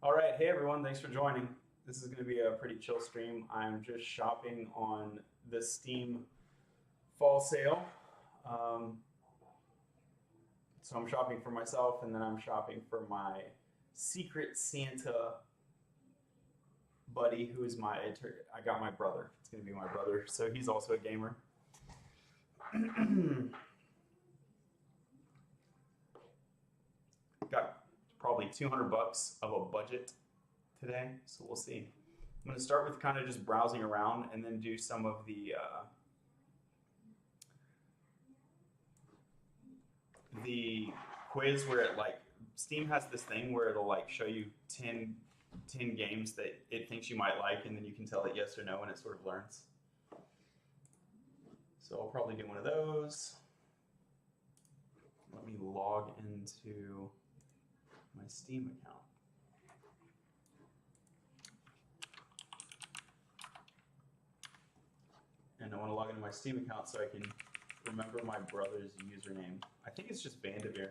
All right, hey everyone, thanks for joining. This is going to be a pretty chill stream. I'm just shopping on the Steam fall sale. Um, so I'm shopping for myself and then I'm shopping for my Secret Santa buddy who is I got my brother. It's going to be my brother. So he's also a gamer. Got probably 200 bucks of a budget today, so we'll see. I'm going to start with kind of just browsing around and then do some of the quiz where it like Steam has this thing where it'll like show you 10 games that it thinks you might like, and then you can tell it yes or no, and it sort of learns. So I'll probably do one of those. Let me log into my Steam account. And I want to log into my Steam account so I can remember my brother's username. I think it's just Bandavir.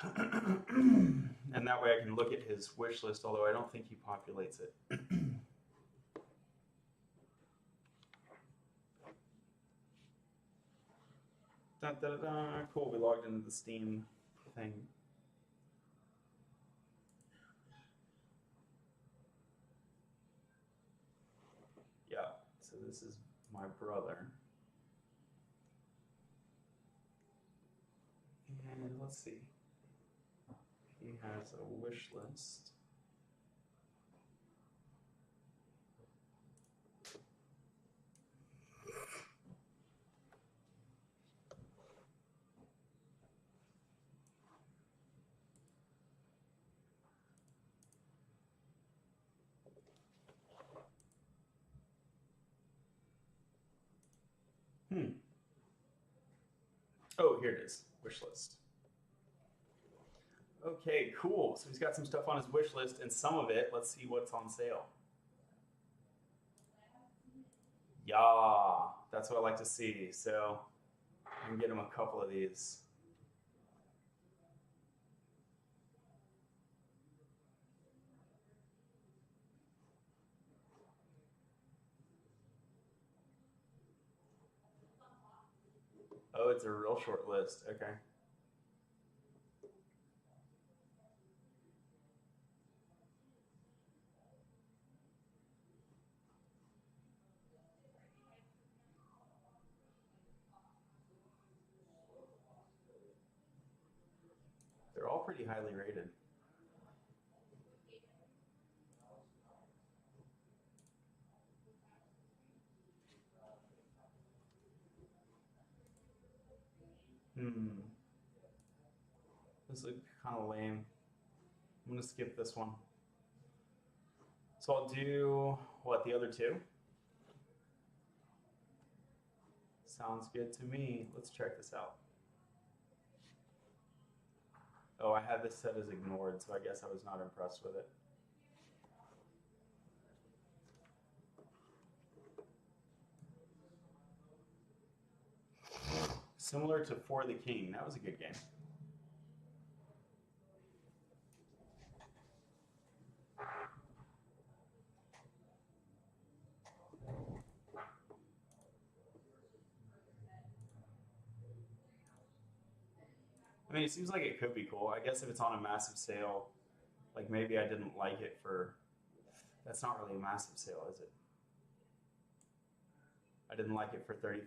And that way I can look at his wish list, although I don't think he populates it. Da, da, da, da. Cool, we logged into the Steam thing. Yeah, so this is my brother. And let's see. He has a wish list. Oh, here it is. Wish list. Okay, cool. So he's got some stuff on his wish list, and some of it, let's see what's on sale. Yeah, that's what I like to see. So I can get him a couple of these. Oh, it's a real short list. Okay. They're all pretty highly rated. Hmm. This looks kind of lame. I'm gonna skip this one. So I'll do what, the other two? Sounds good to me. Let's check this out. Oh, I had this set as ignored, so I guess I was not impressed with it. Similar to For the King. That was a good game. I mean, it seems like it could be cool. I guess if it's on a massive sale, like maybe I didn't like it for. That's not really a massive sale, is it? I didn't like it for $35,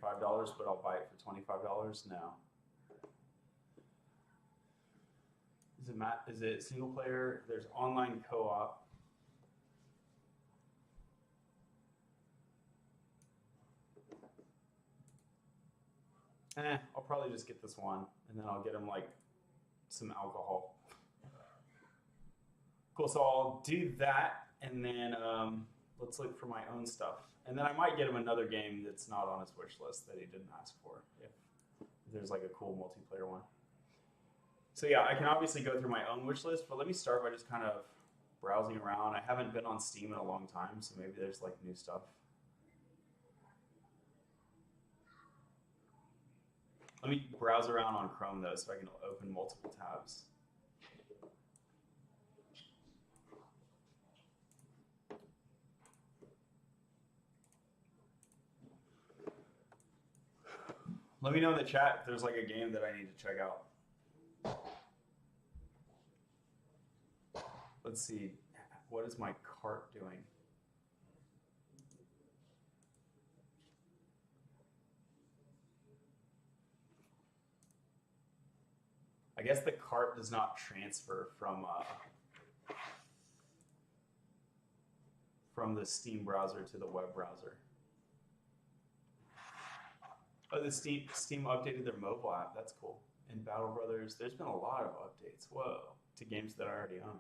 but I'll buy it for $25. No. Is it single player? There's online co-op. I'll probably just get this one, and then I'll get him like some alcohol. Cool. So I'll do that, and then let's look for my own stuff, and then I might get him another game that's not on his wish list that he didn't ask for, if there's like a cool multiplayer one. So yeah, I can obviously go through my own wish list, but let me start by just kind of browsing around. I haven't been on Steam in a long time, so maybe there's like new stuff. Let me browse around on Chrome though, so I can open multiple tabs. Let me know in the chat if there's like a game that I need to check out. Let's see. What is my cart doing? I guess the cart does not transfer from the Steam browser to the web browser. Oh, the Steam updated their mobile app. That's cool. And Battle Brothers, there's been a lot of updates. Whoa, to games that I already own.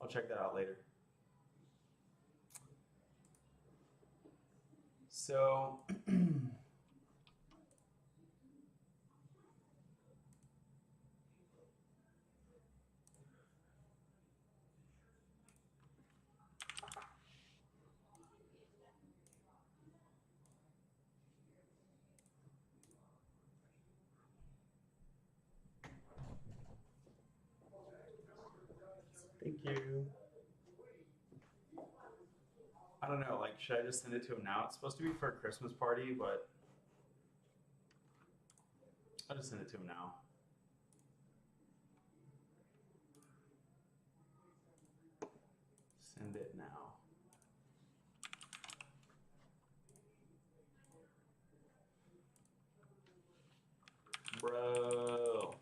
I'll check that out later. So, thank you. I don't know, like, should I just send it to him now? It's supposed to be for a Christmas party, but I'll just send it to him now. Send it now. Bro.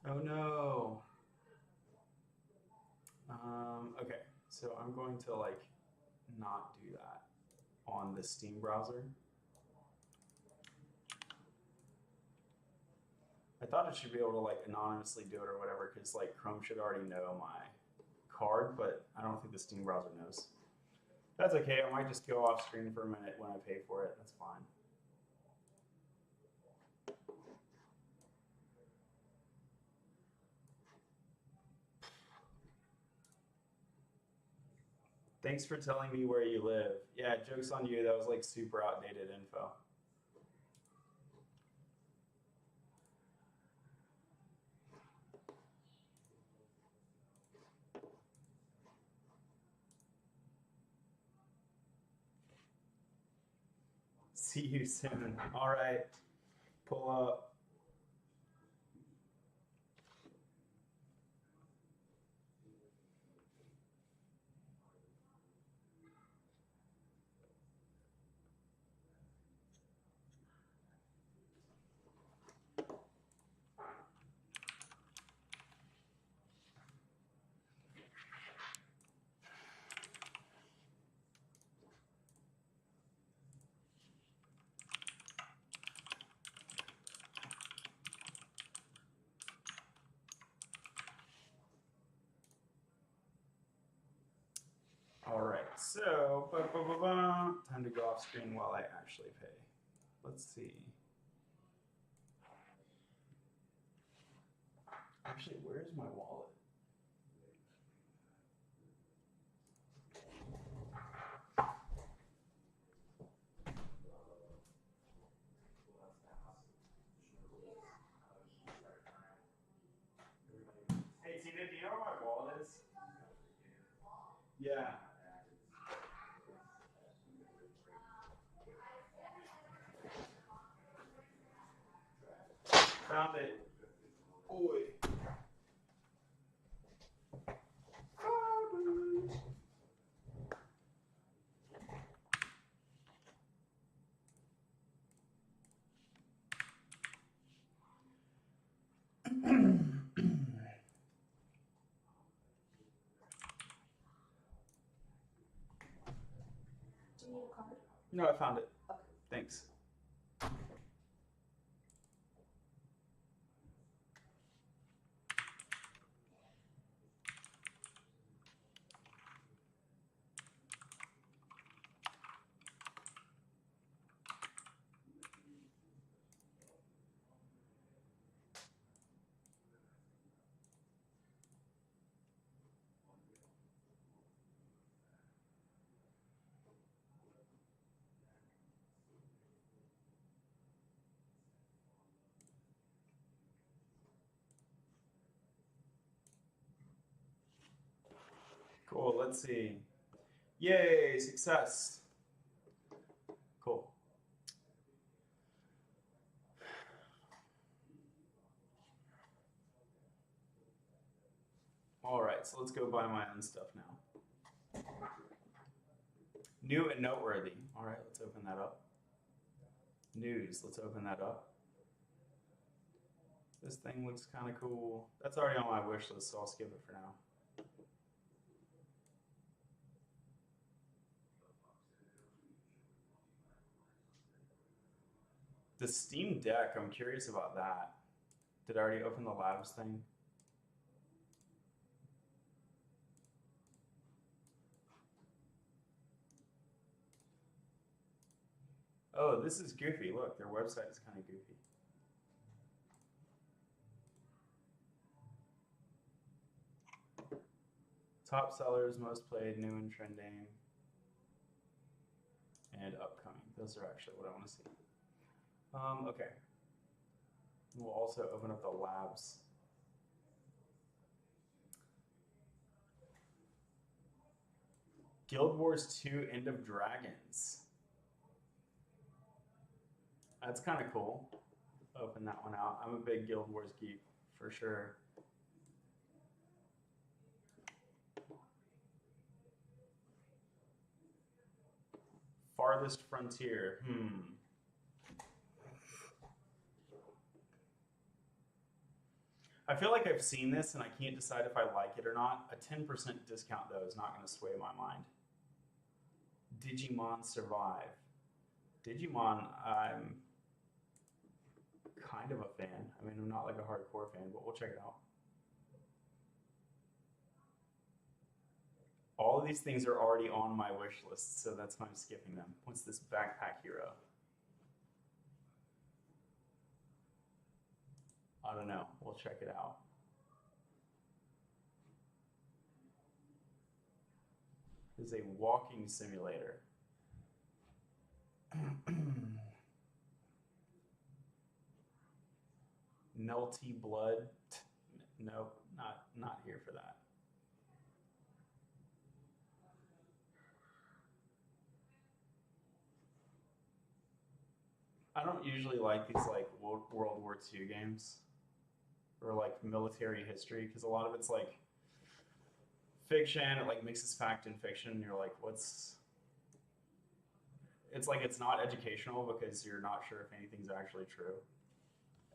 Oh no. Okay, so I'm going to like not do that on the Steam browser. I thought it should be able to like anonymously do it or whatever, because like Chrome should already know my card, but I don't think the Steam browser knows. That's okay. I might just go off screen for a minute when I pay for it. That's fine. Thanks for telling me where you live. Yeah, joke's on you. That was like super outdated info. See you soon. All right. Pull up. All right, so time to go off screen while I actually pay. Let's see. Actually, where's my wallet? Hey, Tina, do you know where my wallet is? Yeah. Found it. Oi. Do you need a card? No, I found it. Okay. Thanks. Cool. Let's see. Yay! Success. Cool. All right. So let's go buy my own stuff now. New and noteworthy. All right. Let's open that up. News. Let's open that up. This thing looks kind of cool. That's already on my wish list, so I'll skip it for now. The Steam Deck, I'm curious about that. Did I already open the labs thing? Oh, this is goofy. Look, their website is kind of goofy. Top sellers, most played, new and trending, and upcoming. Those are actually what I want to see. Okay. We'll also open up the labs. Guild Wars 2 End of Dragons. That's kind of cool. Open that one out. I'm a big Guild Wars geek for sure. Farthest Frontier. I feel like I've seen this and I can't decide if I like it or not. A 10% discount, though, is not going to sway my mind. Digimon Survive. Digimon, I'm kind of a fan. I mean, I'm not like a hardcore fan, but we'll check it out. All of these things are already on my wish list, so that's why I'm skipping them. What's this Backpack Hero? I don't know. We'll check it out. This is a walking simulator. Melty Blood. Nope, not here for that. I don't usually like these like World War II games or like military history because a lot of it's like fiction. It like mixes fact and fiction. And you're like, what's? It's like it's not educational because you're not sure if anything's actually true.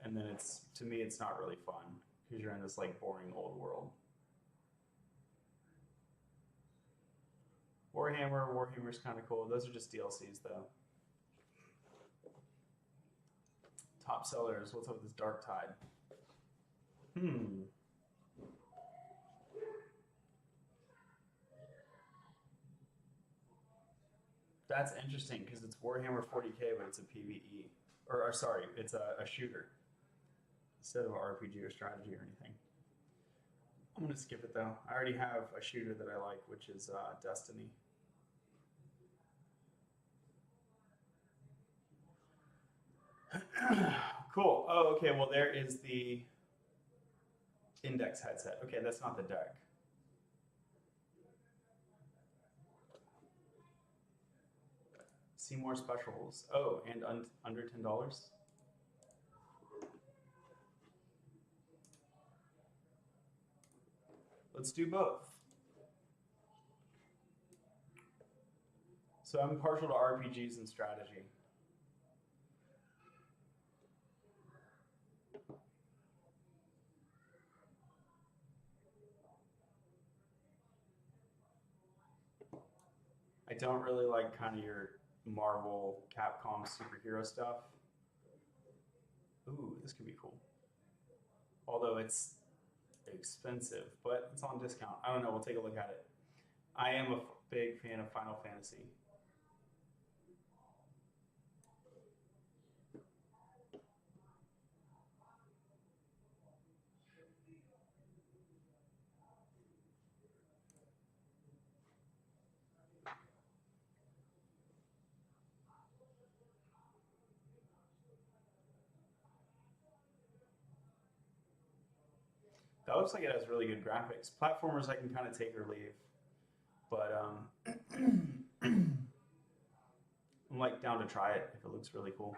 And then it's to me, it's not really fun because you're in this like boring old world. Warhammer's kind of cool. Those are just DLCs though. Top sellers. What's up with this Dark Tide? That's interesting because it's Warhammer 40K, but it's a PvE. Or sorry, it's a shooter instead of an RPG or strategy or anything. I'm going to skip it though. I already have a shooter that I like, which is Destiny. Cool. Oh, okay. Well, there is the Index headset. Okay, that's not the deck. See more specials. Oh, and under $10. Let's do both. So I'm partial to RPGs and strategy. I don't really like kind of your Marvel, Capcom superhero stuff. Ooh, this could be cool. Although it's expensive, but it's on discount. I don't know. We'll take a look at it. I am a big fan of Final Fantasy. That looks like it has really good graphics. Platformers I can kind of take or leave. But I'm like down to try it if it looks really cool.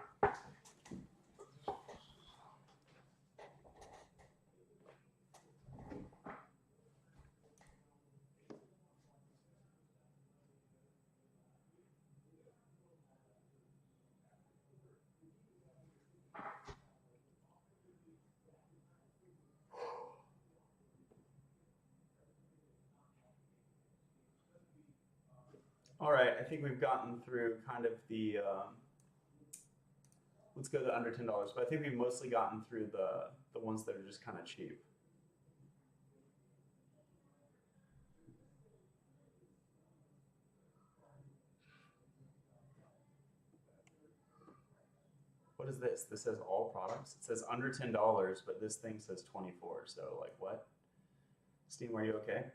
All right, I think we've gotten through kind of the. Let's go to under $10, but I think we've mostly gotten through the ones that are just kind of cheap. What is this? This says all products. It says under $10, but this thing says 24. So like what? Steam, are you okay?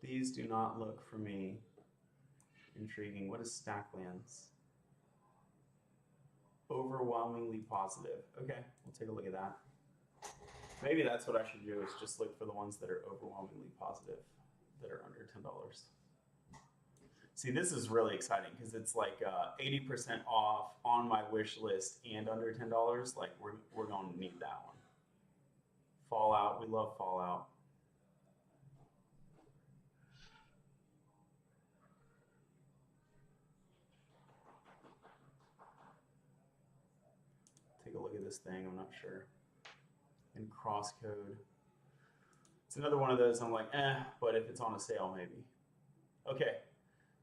These do not look for me intriguing. What is Stacklands? Overwhelmingly positive. Okay, we'll take a look at that. Maybe that's what I should do, is just look for the ones that are overwhelmingly positive, that are under $10. See, this is really exciting because it's like 80% off on my wish list and under $10. Like we're going to need that one. Fallout, we love Fallout. Take a look at this thing, I'm not sure. And Crosscode. It's another one of those I'm like, but if it's on a sale, maybe. Okay,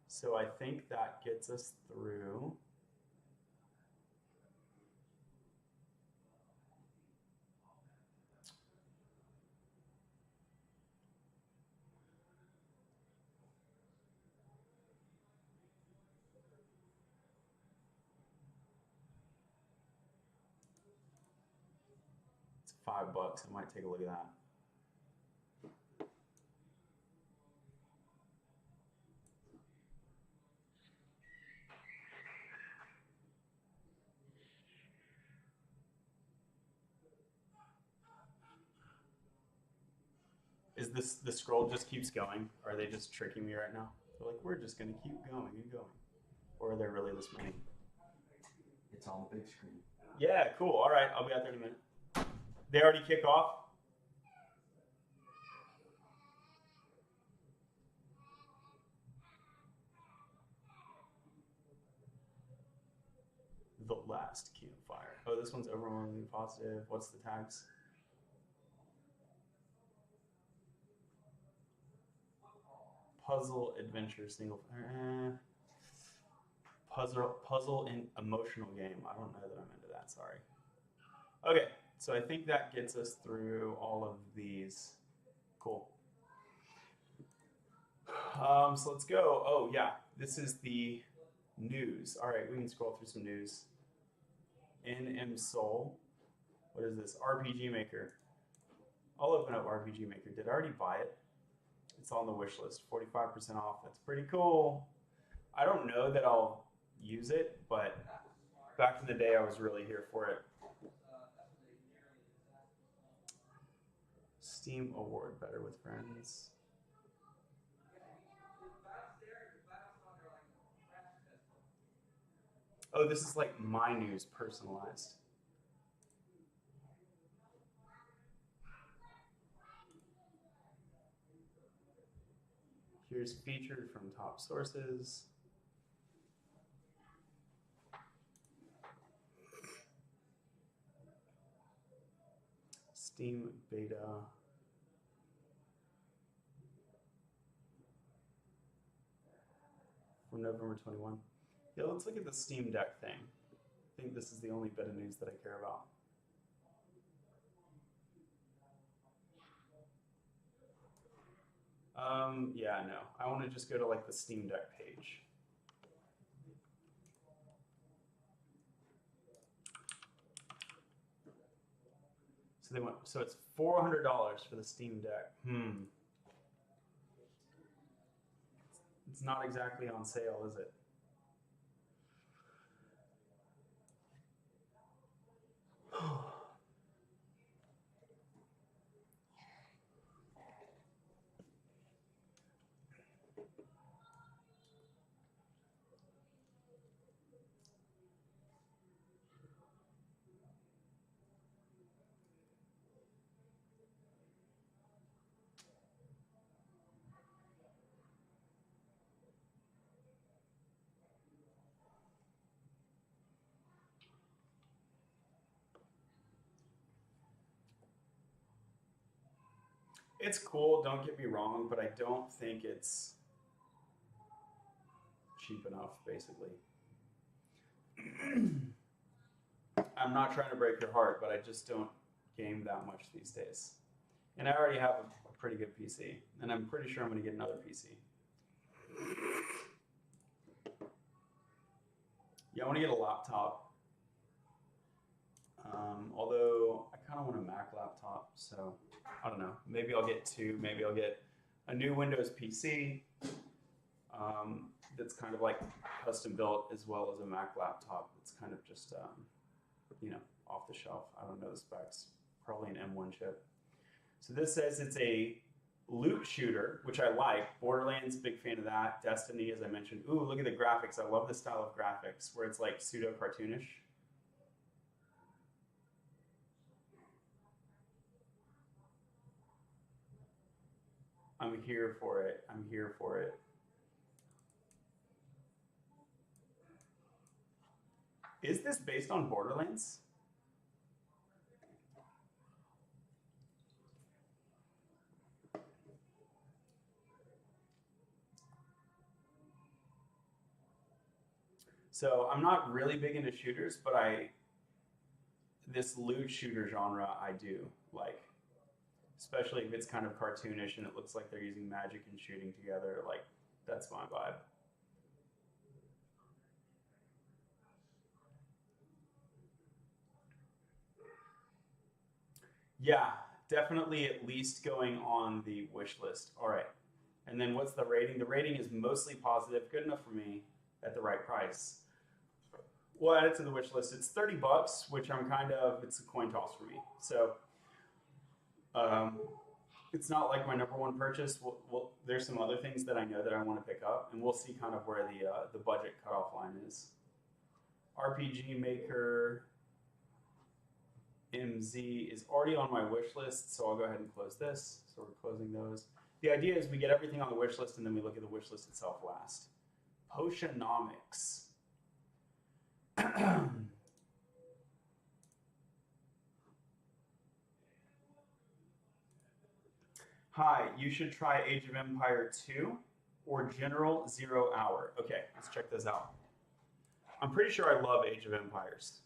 so I think that gets us through. It's $5. I might take a look at that. Is this, the scroll just keeps going? Or are they just tricking me right now? They're like, we're just gonna keep going and going. Or are there really this many? It's on the big screen. Yeah, cool. All right, I'll be out there in a minute. They already kick off? The last campfire. Oh, this one's overwhelmingly positive. What's the tags? Puzzle, adventure, single. Puzzle and emotional game. I don't know that I'm into that. Sorry. Okay, so I think that gets us through all of these. Cool. So let's go. Oh yeah, this is the news. All right, we can scroll through some news. NM Soul. What is this? RPG Maker. I'll open up RPG Maker. Did I already buy it? It's on the wish list. 45% off. That's pretty cool. I don't know that I'll use it, but back in the day, I was really here for it. Steam Award, Better with Friends. Oh, this is like my news personalized. Here's featured from top sources. Steam beta. From November 21. Yeah, let's look at the Steam Deck thing. I think this is the only bit of news that I care about. Yeah, no. I want to just go to like the Steam Deck page. So they went. So it's $400 for the Steam Deck. It's not exactly on sale, is it? It's cool, don't get me wrong, but I don't think it's cheap enough, basically. I'm not trying to break your heart, but I just don't game that much these days. And I already have a pretty good PC, and I'm pretty sure I'm going to get another PC. Yeah, I want to get a laptop. Although I kind of want a Mac laptop, so I don't know. Maybe I'll get two. Maybe I'll get a new Windows PC that's kind of like custom built, as well as a Mac laptop. It's kind of just off the shelf. I don't know the specs. Probably an M1 chip. So this says it's a loot shooter, which I like. Borderlands, big fan of that. Destiny, as I mentioned. Ooh, look at the graphics. I love the style of graphics where it's like pseudo cartoonish. I'm here for it. I'm here for it. Is this based on Borderlands? So I'm not really big into shooters, but this loot shooter genre I do like, especially if it's kind of cartoonish and it looks like they're using magic and shooting together. Like, that's my vibe. Yeah, definitely at least going on the wish list. All right. And then what's the rating? The rating is mostly positive, good enough for me at the right price. We'll add it to the wish list. It's $30, which it's a coin toss for me. So um, it's not like my number one purchase. There's some other things that I know that I want to pick up, and we'll see kind of where the budget cutoff line is. RPG Maker MZ is already on my wish list, so I'll go ahead and close this. So we're closing those. The idea is we get everything on the wish list, and then we look at the wish list itself last. Potionomics. Hi, you should try Age of Empire 2 or General 0 Hour. Okay, let's check this out. I'm pretty sure I love Age of Empires.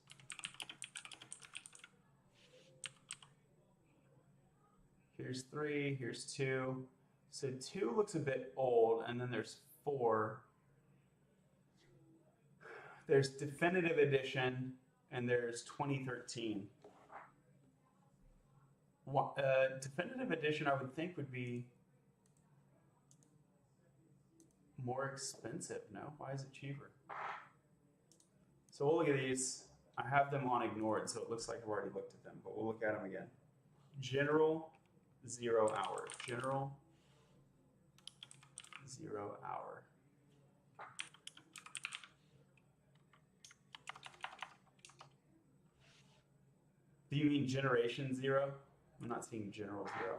Here's 3, here's 2. So 2 looks a bit old, and then there's 4. There's Definitive Edition, and there's 2013. Definitive Edition, I would think, would be more expensive, no? Why is it cheaper? So we'll look at these. I have them on ignored, so it looks like I've already looked at them, but we'll look at them again. General 0 Hour. General 0 Hour. Do you mean Generation 0? I'm not seeing General 0.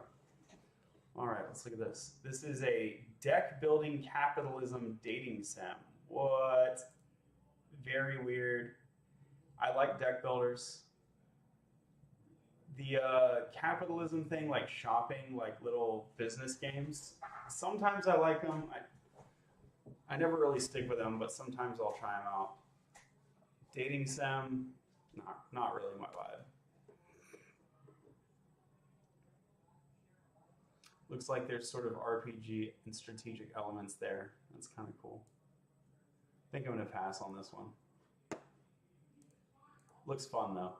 All right, let's look at this. This is a deck building capitalism dating sim. What? Very weird. I like deck builders. The capitalism thing, like shopping, like little business games, sometimes I like them. I never really stick with them, but sometimes I'll try them out. Dating sim, not really my vibe. Looks like there's sort of RPG and strategic elements there. That's kind of cool. I think I'm going to pass on this one. Looks fun, though.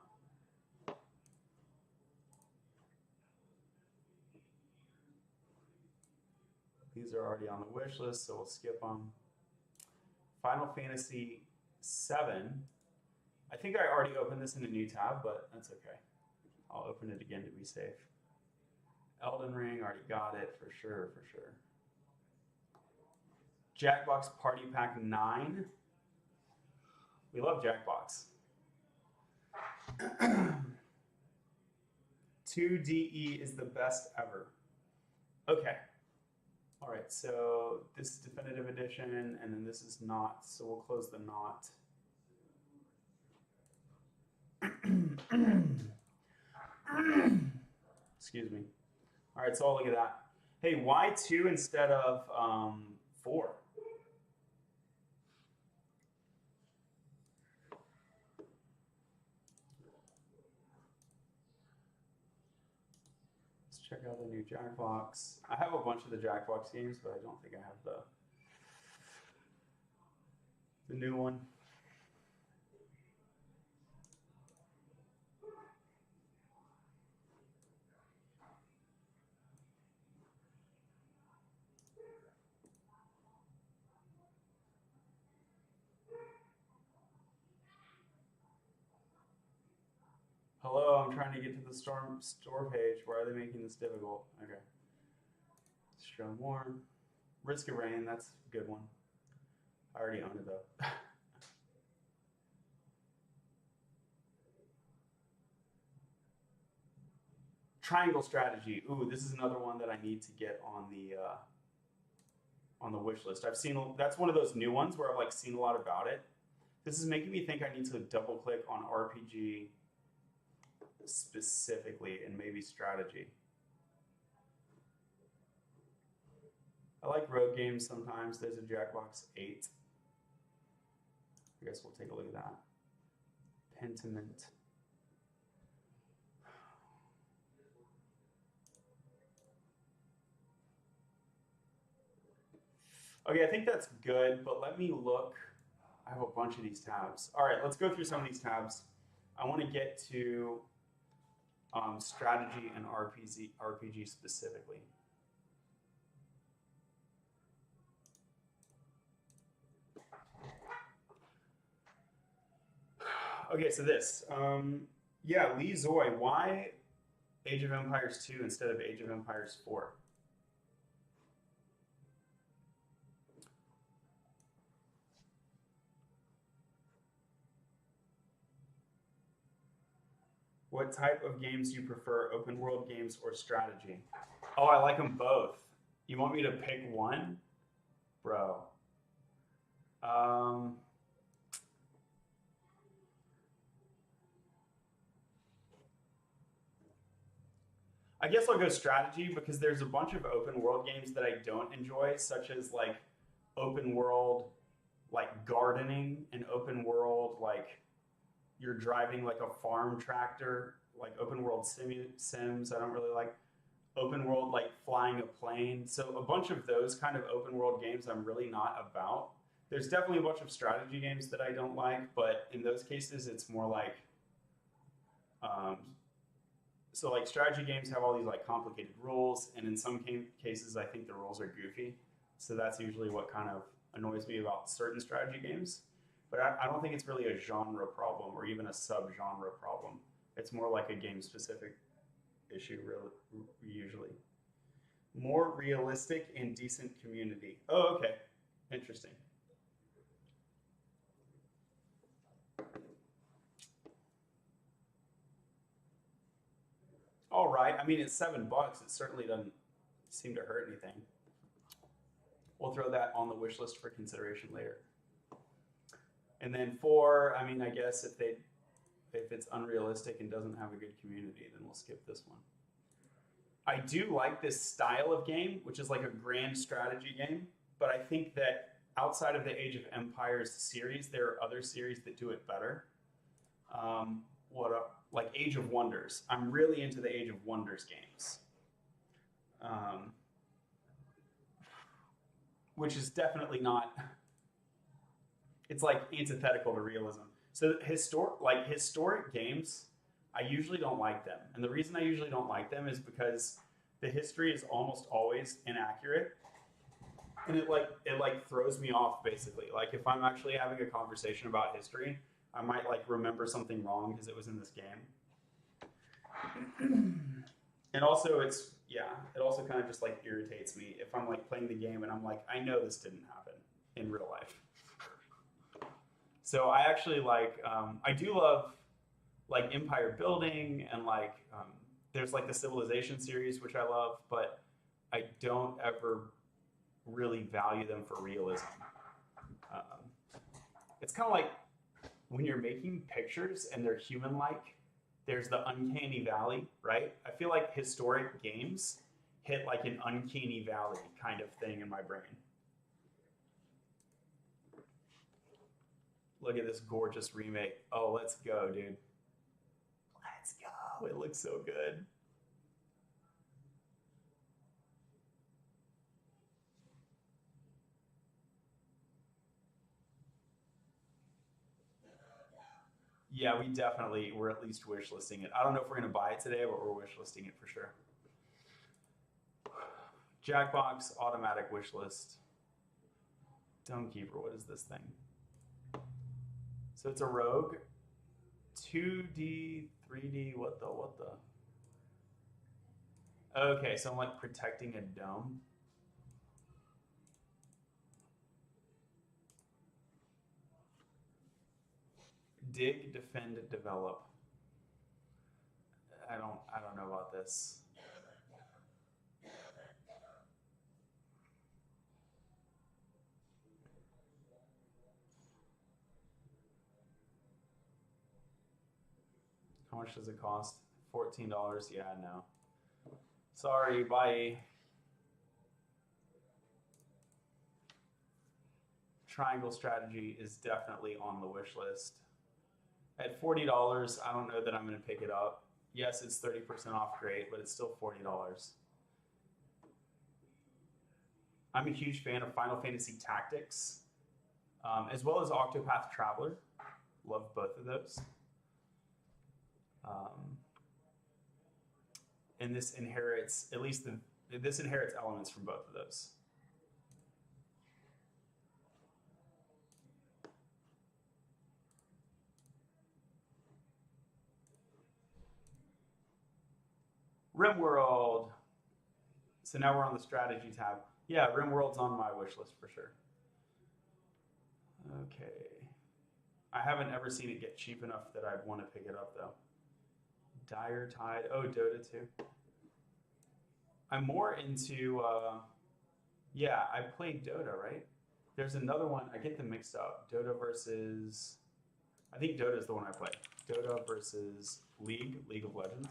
These are already on the wish list, so we'll skip them. Final Fantasy VII. I think I already opened this in a new tab, but that's okay. I'll open it again to be safe. Elden Ring, already got it, for sure, for sure. Jackbox Party Pack 9. We love Jackbox. 2DE is the best ever. Okay. All right, so this is Definitive Edition, and then this is not, so we'll close the not. Excuse me. All right, so I'll look at that. Hey, why 2 instead of 4? Let's check out the new Jackbox. I have a bunch of the Jackbox games, but I don't think I have the new one. Hello, I'm trying to get to the store page. Why are they making this difficult? Okay. Show more. Risk of Rain, that's a good one. I already own it though. Triangle Strategy. Ooh, this is another one that I need to get on the wish list. I've seen that's one of those new ones where I've like seen a lot about it. This is making me think I need to double click on RPG specifically and maybe strategy. I like road games sometimes. There's a Jackbox 8. I guess we'll take a look at that. Pentiment. Okay, I think that's good, but let me look. I have a bunch of these tabs. All right, let's go through some of these tabs. I want to get to strategy and RPG specifically. Okay, so this. Yeah, Lee Zoy, why Age of Empires 2 instead of Age of Empires 4? What type of games do you prefer, open world games or strategy? Oh, I like them both. You want me to pick one? Bro. I guess I'll go strategy because there's a bunch of open world games that I don't enjoy, such as like open world, like gardening, and open world, like you're driving like a farm tractor, like open world sims. I don't really like open world, like flying a plane. So a bunch of those kind of open world games I'm really not about. There's definitely a bunch of strategy games that I don't like, but in those cases it's more like so like strategy games have all these like complicated rules, and in some cases I think the rules are goofy. So that's usually what kind of annoys me about certain strategy games. But I don't think it's really a genre problem or even a sub-genre problem. It's more like a game-specific issue, really, usually. More realistic and decent community. Oh, okay. Interesting. All right. I mean, it's $7. It certainly doesn't seem to hurt anything. We'll throw that on the wish list for consideration later. And then 4, I mean, I guess if it's unrealistic and doesn't have a good community, then we'll skip this one. I do like this style of game, which is like a grand strategy game, but I think that outside of the Age of Empires series, there are other series that do it better. Like Age of Wonders. I'm really into the Age of Wonders games. Which is definitely not, it's like antithetical to realism. So historic games, I usually don't like them. And the reason I usually don't like them is because the history is almost always inaccurate. And it throws me off basically. Like if I'm actually having a conversation about history, I might like remember something wrong because it was in this game. And also it also kind of just like irritates me if I'm like playing the game and I'm like, I know this didn't happen in real life. So I actually like, I do love like empire building and like, there's like the Civilization series, which I love, but I don't ever really value them for realism. It's kind of like when you're making pictures and they're human-like, there's the uncanny valley, right? I feel like historic games hit like an uncanny valley kind of thing in my brain. Look at this gorgeous remake. Oh, let's go, dude. Let's go. It looks so good. Yeah, we're at least wish listing it. I don't know if we're going to buy it today, but we're wish listing it for sure. Jackbox, automatic wish list. Stonekeeper, what is this thing? So it's a rogue. 2D, 3D, what the? Okay, so I'm like protecting a dome. Dig, defend, develop. I don't know about this. How much does it cost? $14. Yeah, no. Sorry, bye. Triangle Strategy is definitely on the wish list. At $40, I don't know that I'm going to pick it up. Yes, it's 30% off, great, but it's still $40. I'm a huge fan of Final Fantasy Tactics, as well as Octopath Traveler. Love both of those. And this inherits, this inherits elements from both of those. RimWorld. So now we're on the strategy tab. Yeah, RimWorld's on my wish list for sure. Okay. I haven't ever seen it get cheap enough that I'd want to pick it up though. Dire Tide. Oh, Dota 2. I'm more into, yeah, I played Dota, right? There's another one, I get them mixed up. Dota versus, I think Dota is the one I play. Dota versus League of Legends.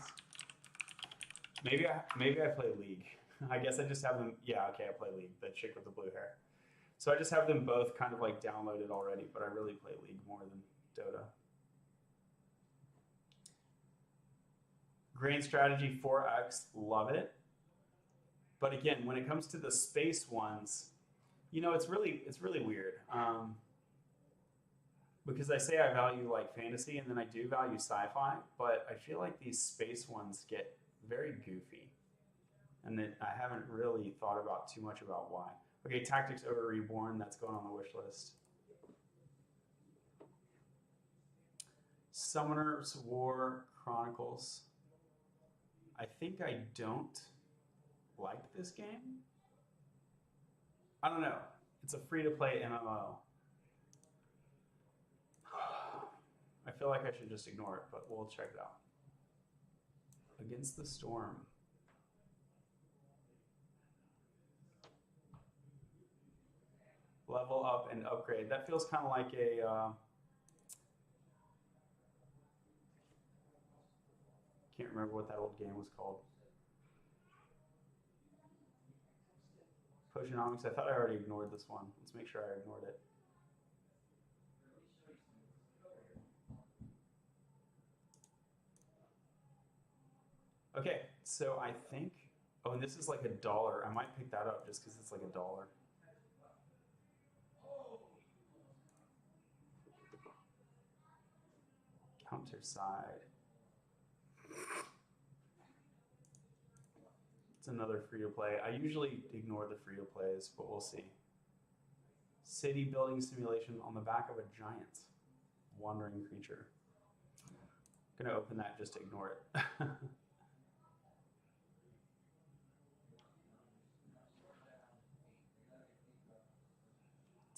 Maybe I play League. I guess I just have them, yeah, okay, I play League, the chick with the blue hair. So I just have them both kind of like downloaded already, but I really play League more than Dota. Grand Strategy 4X, love it. But again, when it comes to the space ones, you know, it's really weird. Because I say I value like fantasy and then I do value sci-fi, but I feel like these space ones get very goofy. And then I haven't really thought about too much about why. Okay, Tactics Ogre Reborn, that's going on the wish list. Summoner's War Chronicles. I think I don't like this game. I don't know. It's a free-to-play MMO. I feel like I should just ignore it, but we'll check it out. Against the Storm. Level up and upgrade. That feels kind of like a... can't remember what that old game was called. Potionomics. I thought I already ignored this one. Let's make sure I ignored it. Okay, so I think, oh, and this is like $1. I might pick that up just because it's like $1. Counter side. It's another free-to-play. I usually ignore the free-to-plays, but we'll see. City building simulation on the back of a giant wandering creature. I'm gonna open that just to ignore it.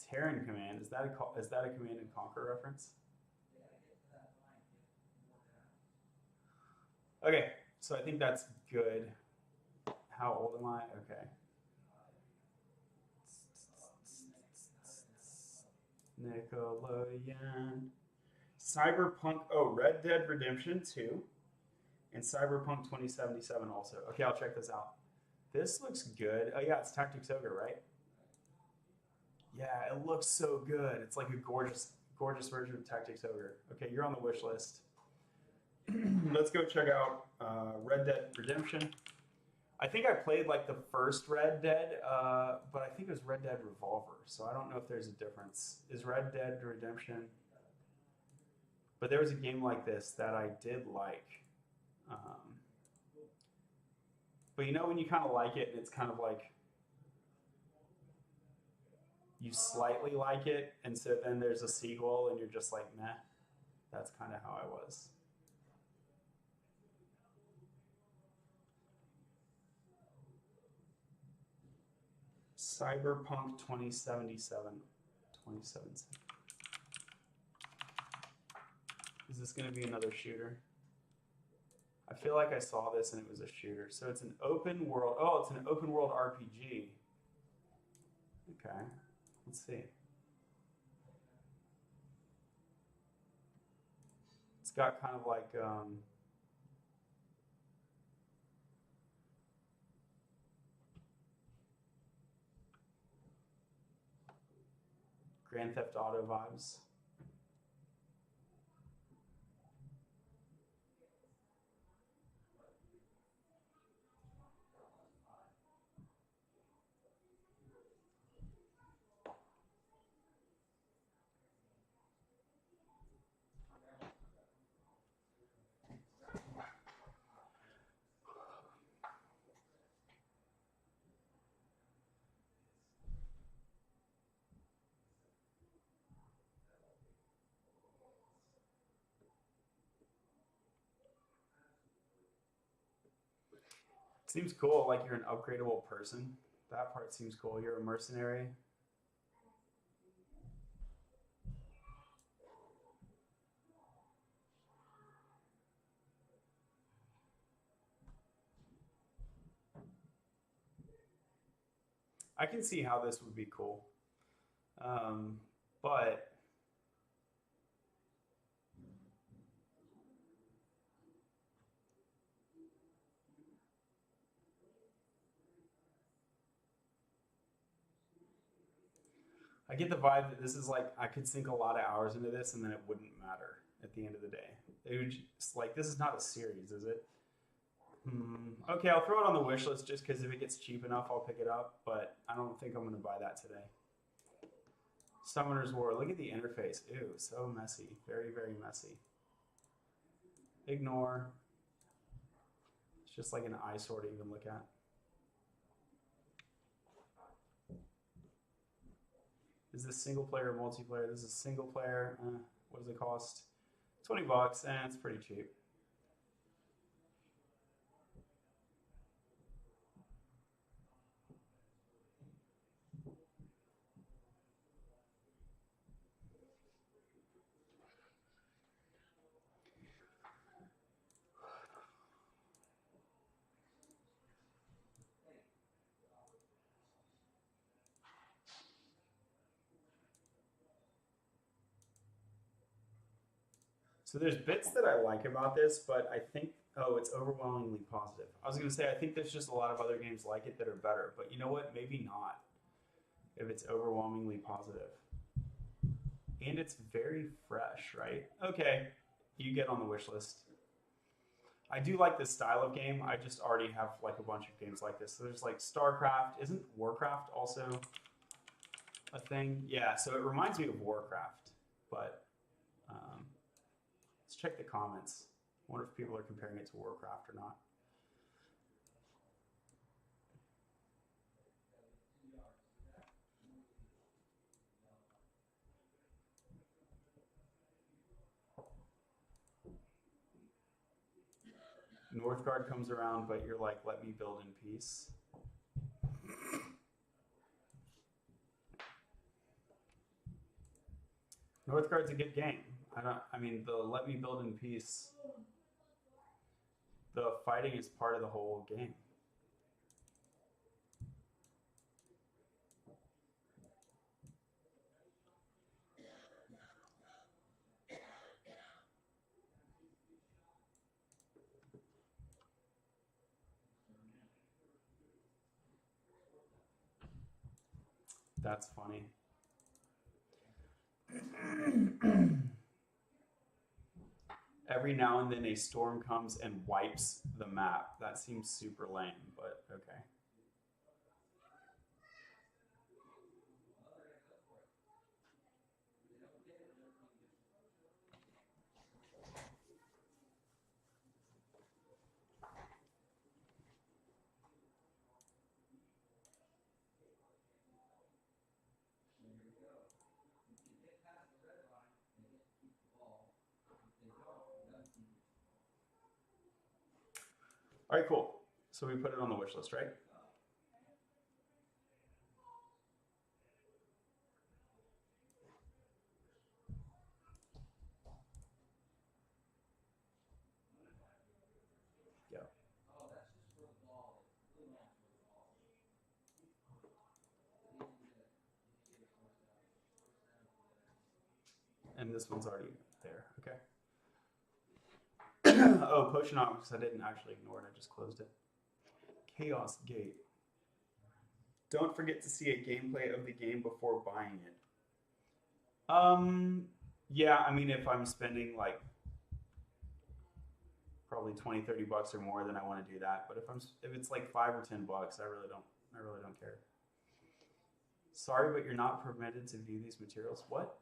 Terran Command, is that a Command and Conquer reference? Okay, so I think that's good. How old am I? Okay. Nickelodeon. Cyberpunk, oh, Red Dead Redemption 2 and Cyberpunk 2077 also. Okay, I'll check this out. This looks good. Oh yeah, it's Tactics Ogre, right? Yeah, it looks so good. It's like a gorgeous, gorgeous version of Tactics Ogre. Okay, you're on the wish list. Let's go check out Red Dead Redemption. I think I played like the first Red Dead, but I think it was Red Dead Revolver, so I don't know if there's a difference. Is Red Dead Redemption? But there was a game like this that I did like. But you know when you kind of like it and it's kind of like you slightly like it, and so then there's a sequel and you're just like, meh. That's kind of how I was. Cyberpunk 2077. 2077. Is this going to be another shooter? I feel like I saw this and it was a shooter. So it's an open world. Oh, it's an open world RPG. Okay. Let's see. It's got kind of like Grand Theft Auto vibes. Seems cool, like you're an upgradable person. That part seems cool. You're a mercenary. I can see how this would be cool. But I get the vibe that this is like I could sink a lot of hours into this and then it wouldn't matter at the end of the day. It would just, like this is not a series, is it? Okay, I'll throw it on the wish list just because if it gets cheap enough, I'll pick it up. But I don't think I'm going to buy that today. Summoner's War. Look at the interface. Ew, so messy. Very, very messy. Ignore. It's just like an eyesore to even look at. Is this single player or multiplayer? This is single player. What does it cost? 20 bucks. It's pretty cheap. So there's bits that I like about this, but I think, oh, it's overwhelmingly positive. I was going to say, I think there's just a lot of other games like it that are better, but you know what? Maybe not if it's overwhelmingly positive. And it's very fresh, right? Okay, you get on the wish list. I do like this style of game. I just already have like a bunch of games like this. So there's like StarCraft. Isn't Warcraft also a thing? Yeah, so it reminds me of Warcraft, but let's check the comments. I wonder if people are comparing it to Warcraft or not. Northgard comes around, but you're like, let me build in peace. Northgard's a good game. I mean, the let me build in peace. The fighting is part of the whole game. That's funny. Every now and then a storm comes and wipes the map. That seems super lame, but okay. All right, cool. So we put it on the wish list, right? Yeah. And this one's already there. Okay. Oh, Potionomics. I didn't actually ignore it. I just closed it. Chaos Gate. Don't forget to see a gameplay of the game before buying it. Yeah, I mean, if I'm spending like probably 20, 30 bucks or more, then I want to do that. But if it's like 5 or 10 bucks, I really don't care. Sorry, but you're not permitted to view these materials. What?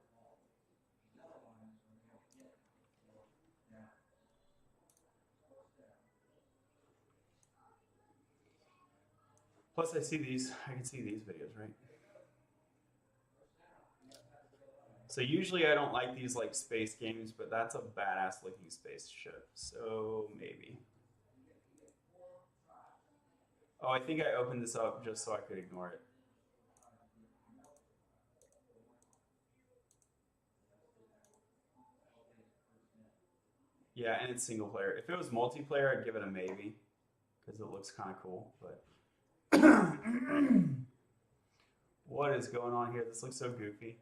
Plus, I can see these videos, right? So usually I don't like these like space games, but that's a badass looking spaceship. So maybe. Oh, I think I opened this up just so I could ignore it. Yeah, and it's single player. If it was multiplayer, I'd give it a maybe because it looks kind of cool. But what is going on here? This looks so goofy.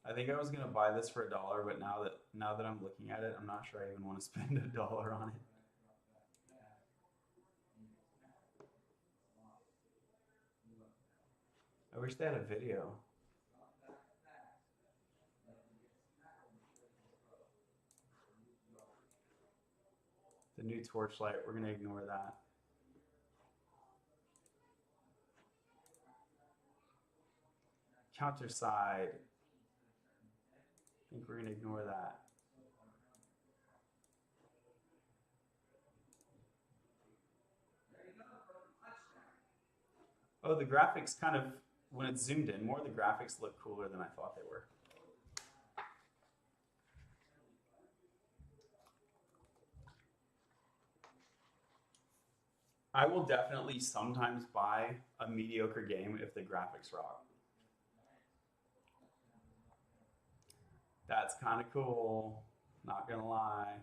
I think I was gonna buy this for $1, but now that I'm looking at it, I'm not sure I even want to spend $1 on it. I wish they had a video. The new Torchlight, we're gonna ignore that. Counterside, I think we're gonna ignore that. Oh, the graphics kind of, when it's zoomed in more, the graphics look cooler than I thought they were. I will definitely sometimes buy a mediocre game if the graphics rock. That's kind of cool, not gonna lie.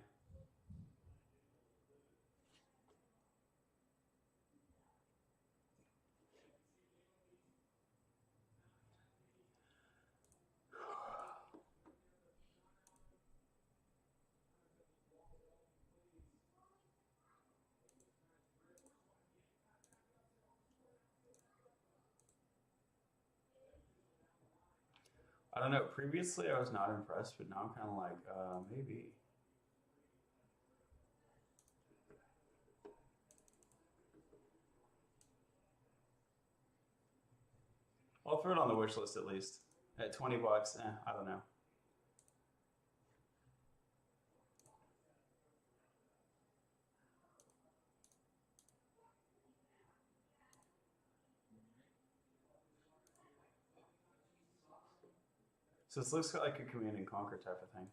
I don't know. Previously, I was not impressed, but now I'm kind of like, maybe. I'll throw it on the wish list at least. At 20 bucks, I don't know. So this looks like a Command and Conquer type of thing.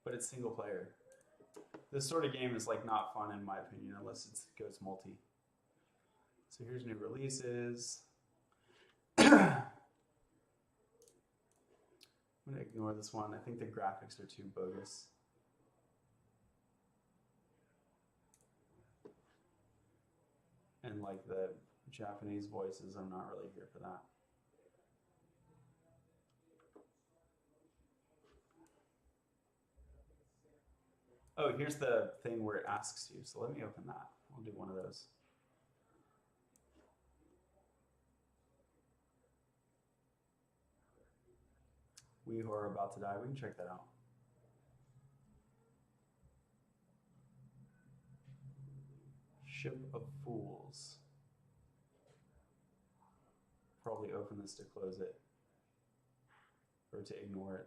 But it's single player. This sort of game is like not fun in my opinion unless it goes multi. So here's new releases. I'm gonna ignore this one. I think the graphics are too bogus. And like the Japanese voices, I'm not really here for that. Oh, here's the thing where it asks you. So let me open that. I'll do one of those. We Who Are About to Die. We can check that out. Ship of Fools. Probably open this to close it or to ignore it.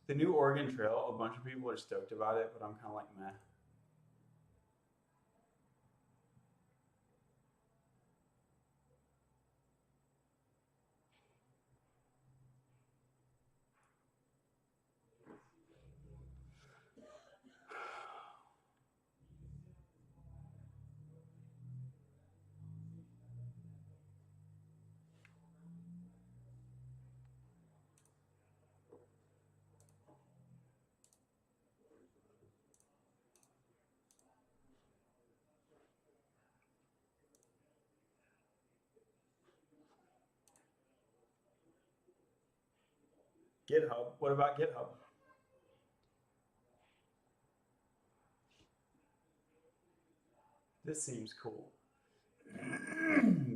The new Oregon Trail, a bunch of people are stoked about it, but I'm kind of like meh. GitHub. What about GitHub? This seems cool.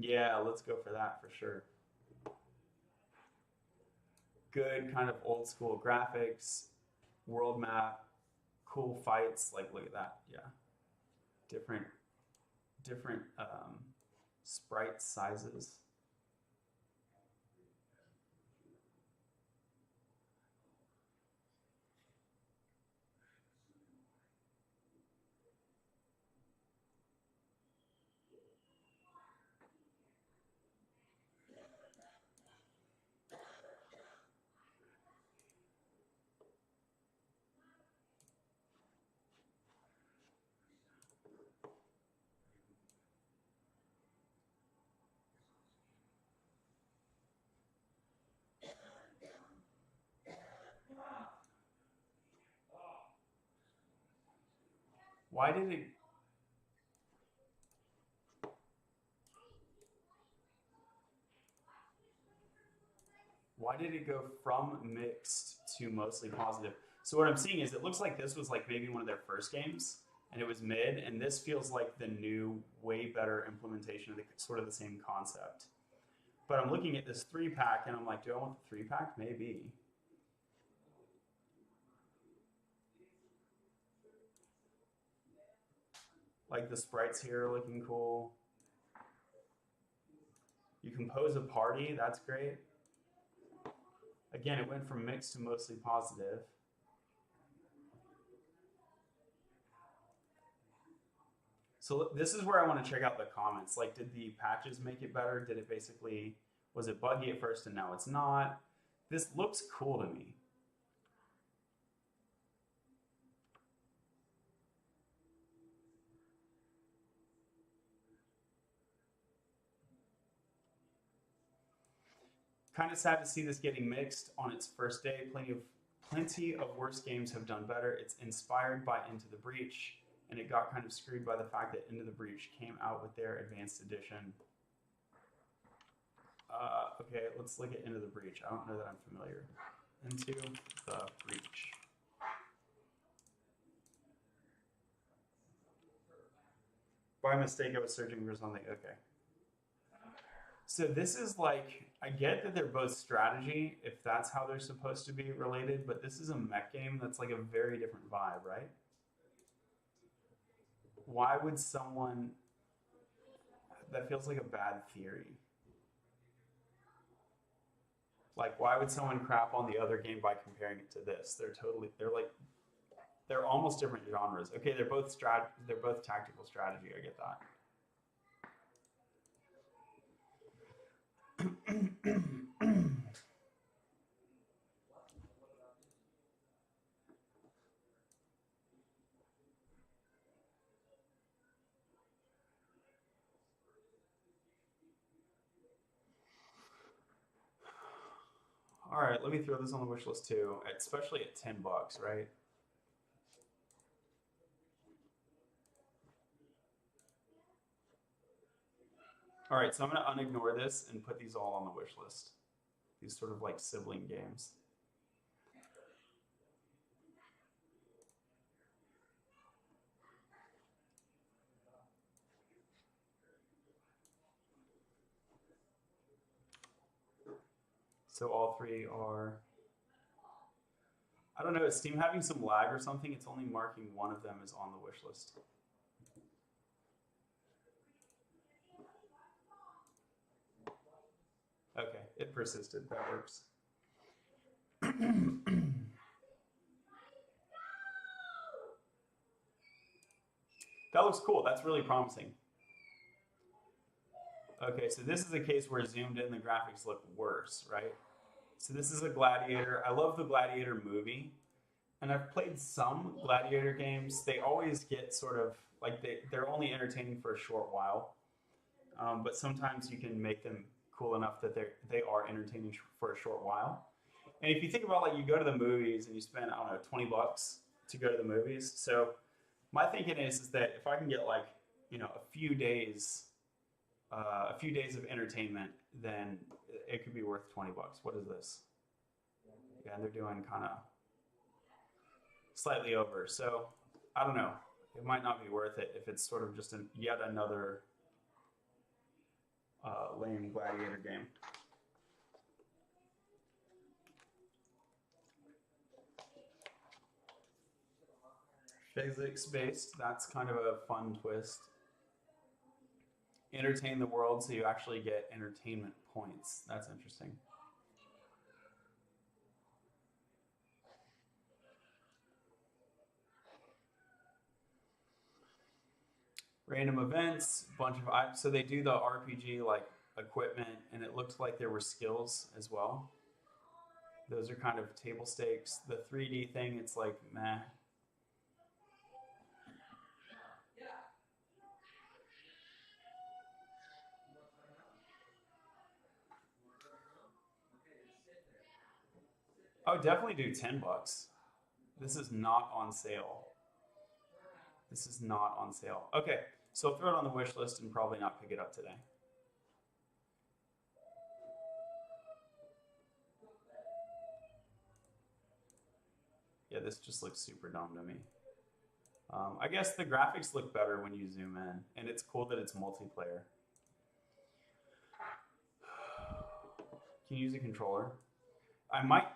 Yeah, let's go for that for sure. Good kind of old school graphics, world map, cool fights. Like, look at that. Yeah. Different sprite sizes. Why did it go from mixed to mostly positive? So what I'm seeing is it looks like this was like maybe one of their first games and it was mid, and this feels like the new, way better implementation of the sort of the same concept. But I'm looking at this 3-pack and I'm like, do I want the 3-pack? Maybe. Like the sprites here are looking cool. You compose a party, that's great. Again, it went from mixed to mostly positive. So this is where I want to check out the comments. Like, did the patches make it better? Did it basically, was it buggy at first and now it's not? This looks cool to me. Kind of sad to see this getting mixed on its first day. Plenty of worse games have done better. It's inspired by Into the Breach, and it got kind of screwed by the fact that Into the Breach came out with their advanced edition. Okay, let's look at Into the Breach. I don't know that I'm familiar. Into the Breach. By mistake, I was searching for something. Okay. So this is like, I get that they're both strategy, if that's how they're supposed to be related, but this is a mech game that's like a very different vibe, right? Why would someone, that feels like a bad theory. Like, why would someone crap on the other game by comparing it to this? They're almost different genres. Okay, they're both tactical strategy, I get that. All right, let me throw this on the wish list too, especially at $10, right? All right, so I'm going to unignore this and put these all on the wish list. These sort of like sibling games. So all three are, I don't know, is Steam having some lag or something? It's only marking one of them as on the wish list. Okay, it persisted, that works. That looks cool, that's really promising. Okay, so this is a case where zoomed in, the graphics look worse, right? So this is a Gladiator. I love the Gladiator movie, and I've played some Gladiator games. They always get sort of, like they're only entertaining for a short while, but sometimes you can make them cool enough that they are entertaining for a short while. And if you think about, like, you go to the movies and you spend, I don't know, $20 to go to the movies. So my thinking is that if I can get, like, you know, a few days of entertainment, then it could be worth $20. What is this? Yeah, and they're doing kind of slightly over. So I don't know. It might not be worth it if it's sort of just yet another lame Gladiator game. Physics based, that's kind of a fun twist. Entertain the world so you actually get entertainment points. That's interesting. Random events, bunch of, so they do the RPG like equipment, and it looked like there were skills as well. Those are kind of table stakes. The 3D thing, it's like meh. I would definitely do $10. This is not on sale. This is not on sale. Okay, so I'll throw it on the wish list and probably not pick it up today. Yeah, this just looks super dumb to me. I guess the graphics look better when you zoom in, and it's cool that it's multiplayer. Can you use a controller? I might.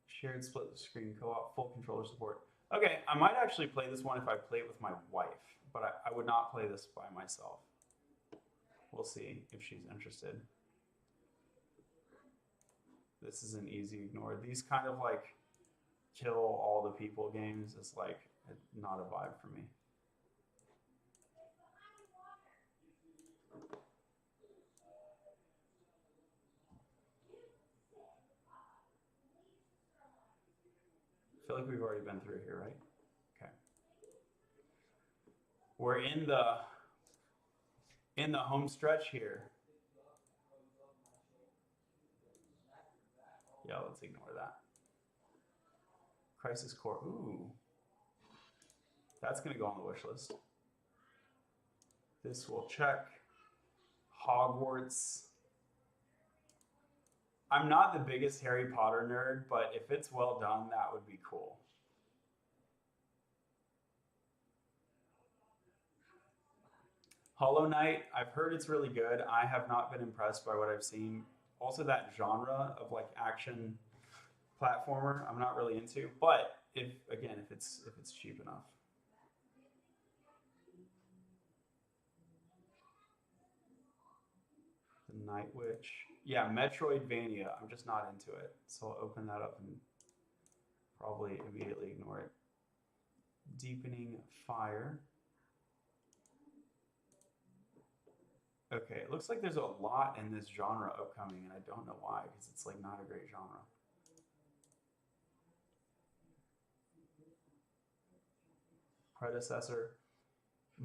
Shared split screen co-op, full controller support. Okay, I might actually play this one if I play it with my wife, but I would not play this by myself. We'll see if she's interested. This is an easy ignore. These kind of like kill all the people games is like not a vibe for me. I feel like we've already been through here, right? Okay. We're in the home stretch here. Yeah, let's ignore that. Crisis Core. Ooh. That's going to go on the wish list. This will check. Hogwarts. I'm not the biggest Harry Potter nerd, but if it's well done, that would be cool. Hollow Knight, I've heard it's really good. I have not been impressed by what I've seen. Also, that genre of like action platformer, I'm not really into. But if it's cheap enough. The Night Witch. Yeah, Metroidvania. I'm just not into it. So I'll open that up and probably immediately ignore it. Deepening Fire. Okay, it looks like there's a lot in this genre upcoming, and I don't know why, because it's like not a great genre. Predecessor.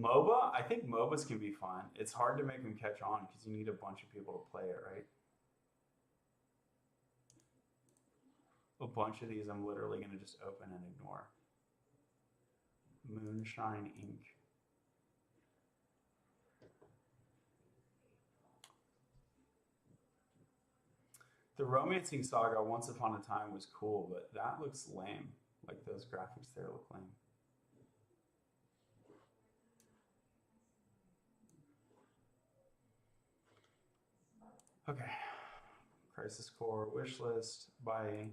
MOBA, I think MOBAs can be fun. It's hard to make them catch on because you need a bunch of people to play it, right? A bunch of these I'm literally going to just open and ignore. Moonshine Inc. The Romancing Saga Once Upon a Time was cool, but that looks lame. Like those graphics there look lame. Okay. Crisis Core wishlist by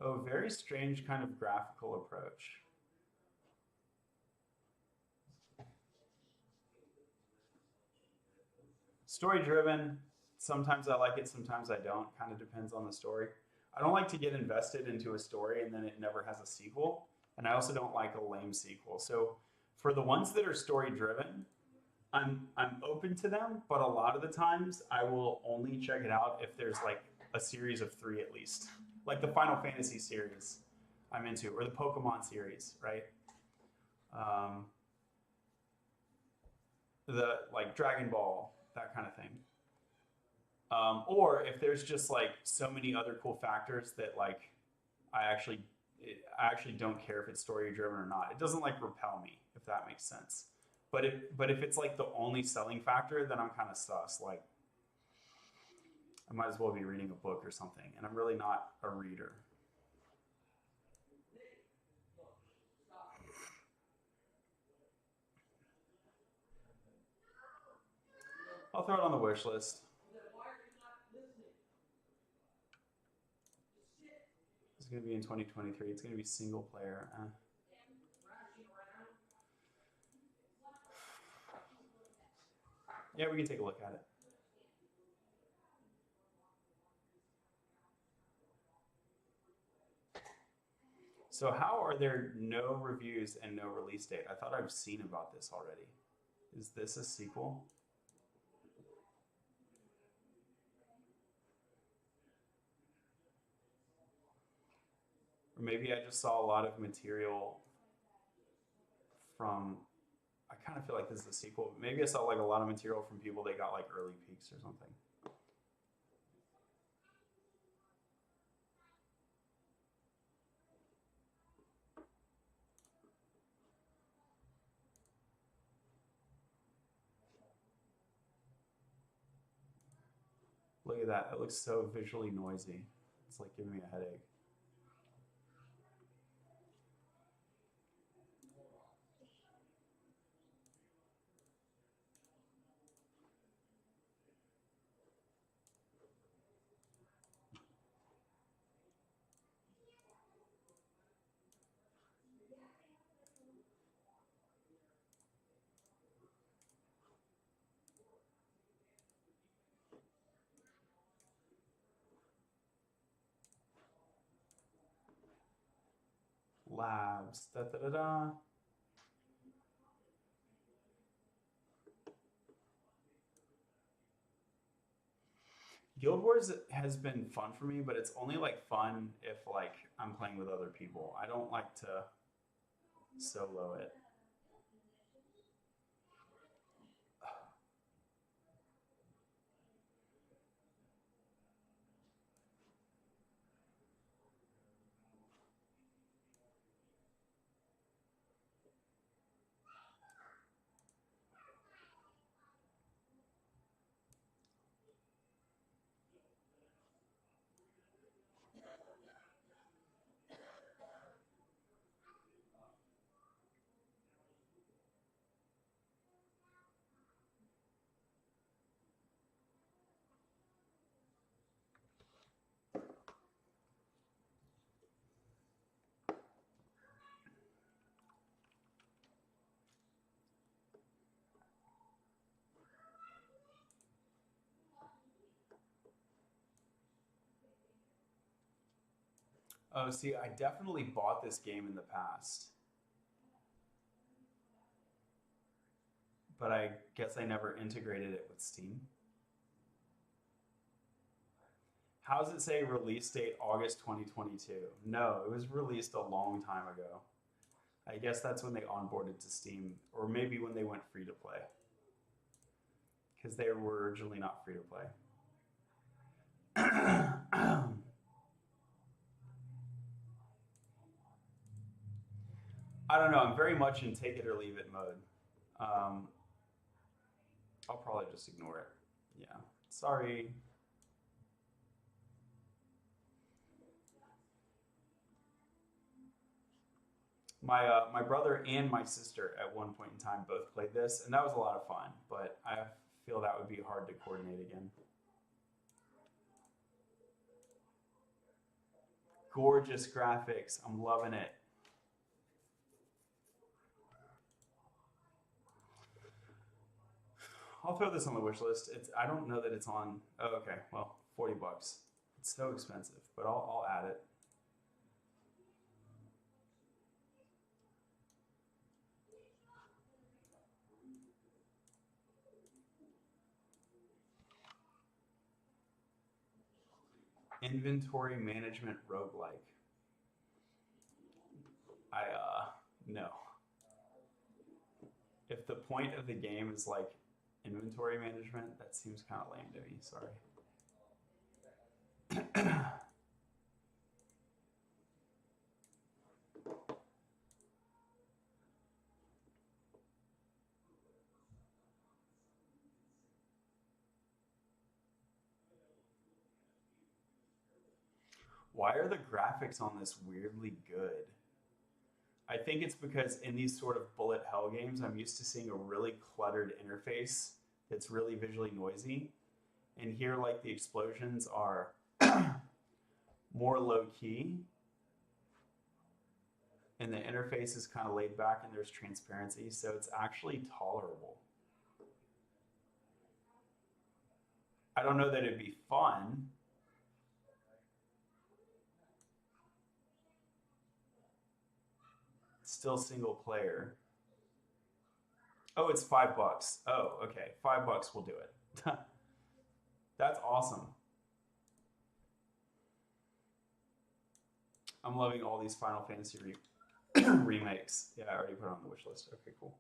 oh, very strange kind of graphical approach. Story driven. Sometimes I like it, sometimes I don't. Kind of depends on the story. I don't like to get invested into a story and then it never has a sequel. And I also don't like a lame sequel. So for the ones that are story driven, I'm open to them, but a lot of the times I will only check it out if there's like a series of 3 at least. Like the Final Fantasy series I'm into, or the Pokemon series, right? The like Dragon Ball, that kind of thing. Or if there's just like so many other cool factors that like I actually I actually don't care if it's story driven or not. It doesn't like repel me if that makes sense. But if it's like the only selling factor, then I'm kind of sus. Like I might as well be reading a book or something, and I'm really not a reader. I'll throw it on the wish list. It's going to be in 2023. It's going to be single player. Yeah, we can take a look at it. So how are there no reviews and no release date? I thought I've seen about this already. Is this a sequel? Or maybe I just saw a lot of material from. I kind of feel like this is a sequel. Maybe I saw like a lot of material from people that got like early peaks or something. Look at that. It looks so visually noisy. It's like giving me a headache. Labs. Da da da da. Guild Wars has been fun for me, but it's only like fun if like I'm playing with other people. I don't like to solo it. Oh, see, I definitely bought this game in the past. but I guess I never integrated it with Steam. How does it say release date August 2022? No, it was released a long time ago. I guess that's when they onboarded to Steam, or maybe when they went free to play, because they were originally not free to play. I don't know. I'm very much in take it or leave it mode. Um, I'll probably just ignore it. Yeah. Sorry. My brother and my sister at one point in time both played this, and that was a lot of fun. But I feel that would be hard to coordinate again. Gorgeous graphics. I'm loving it. I'll throw this on the wish list. I don't know that it's on. Oh, okay. Well, $40. It's so expensive, but I'll add it. Inventory management roguelike. No. If the point of the game is like inventory management, that seems kind of lame to me. Sorry. Why are the graphics on this weirdly good? I think it's because in these sort of bullet hell games, I'm used to seeing a really cluttered interface that's really visually noisy. And here, like, the explosions are more low key. And the interface is kind of laid back and there's transparency, so it's actually tolerable. I don't know that it'd be fun. It's still single player. Oh, it's $5. Oh, okay. $5 will do it. That's awesome. I'm loving all these Final Fantasy remakes. Yeah, I already put it on the wish list. Okay, cool.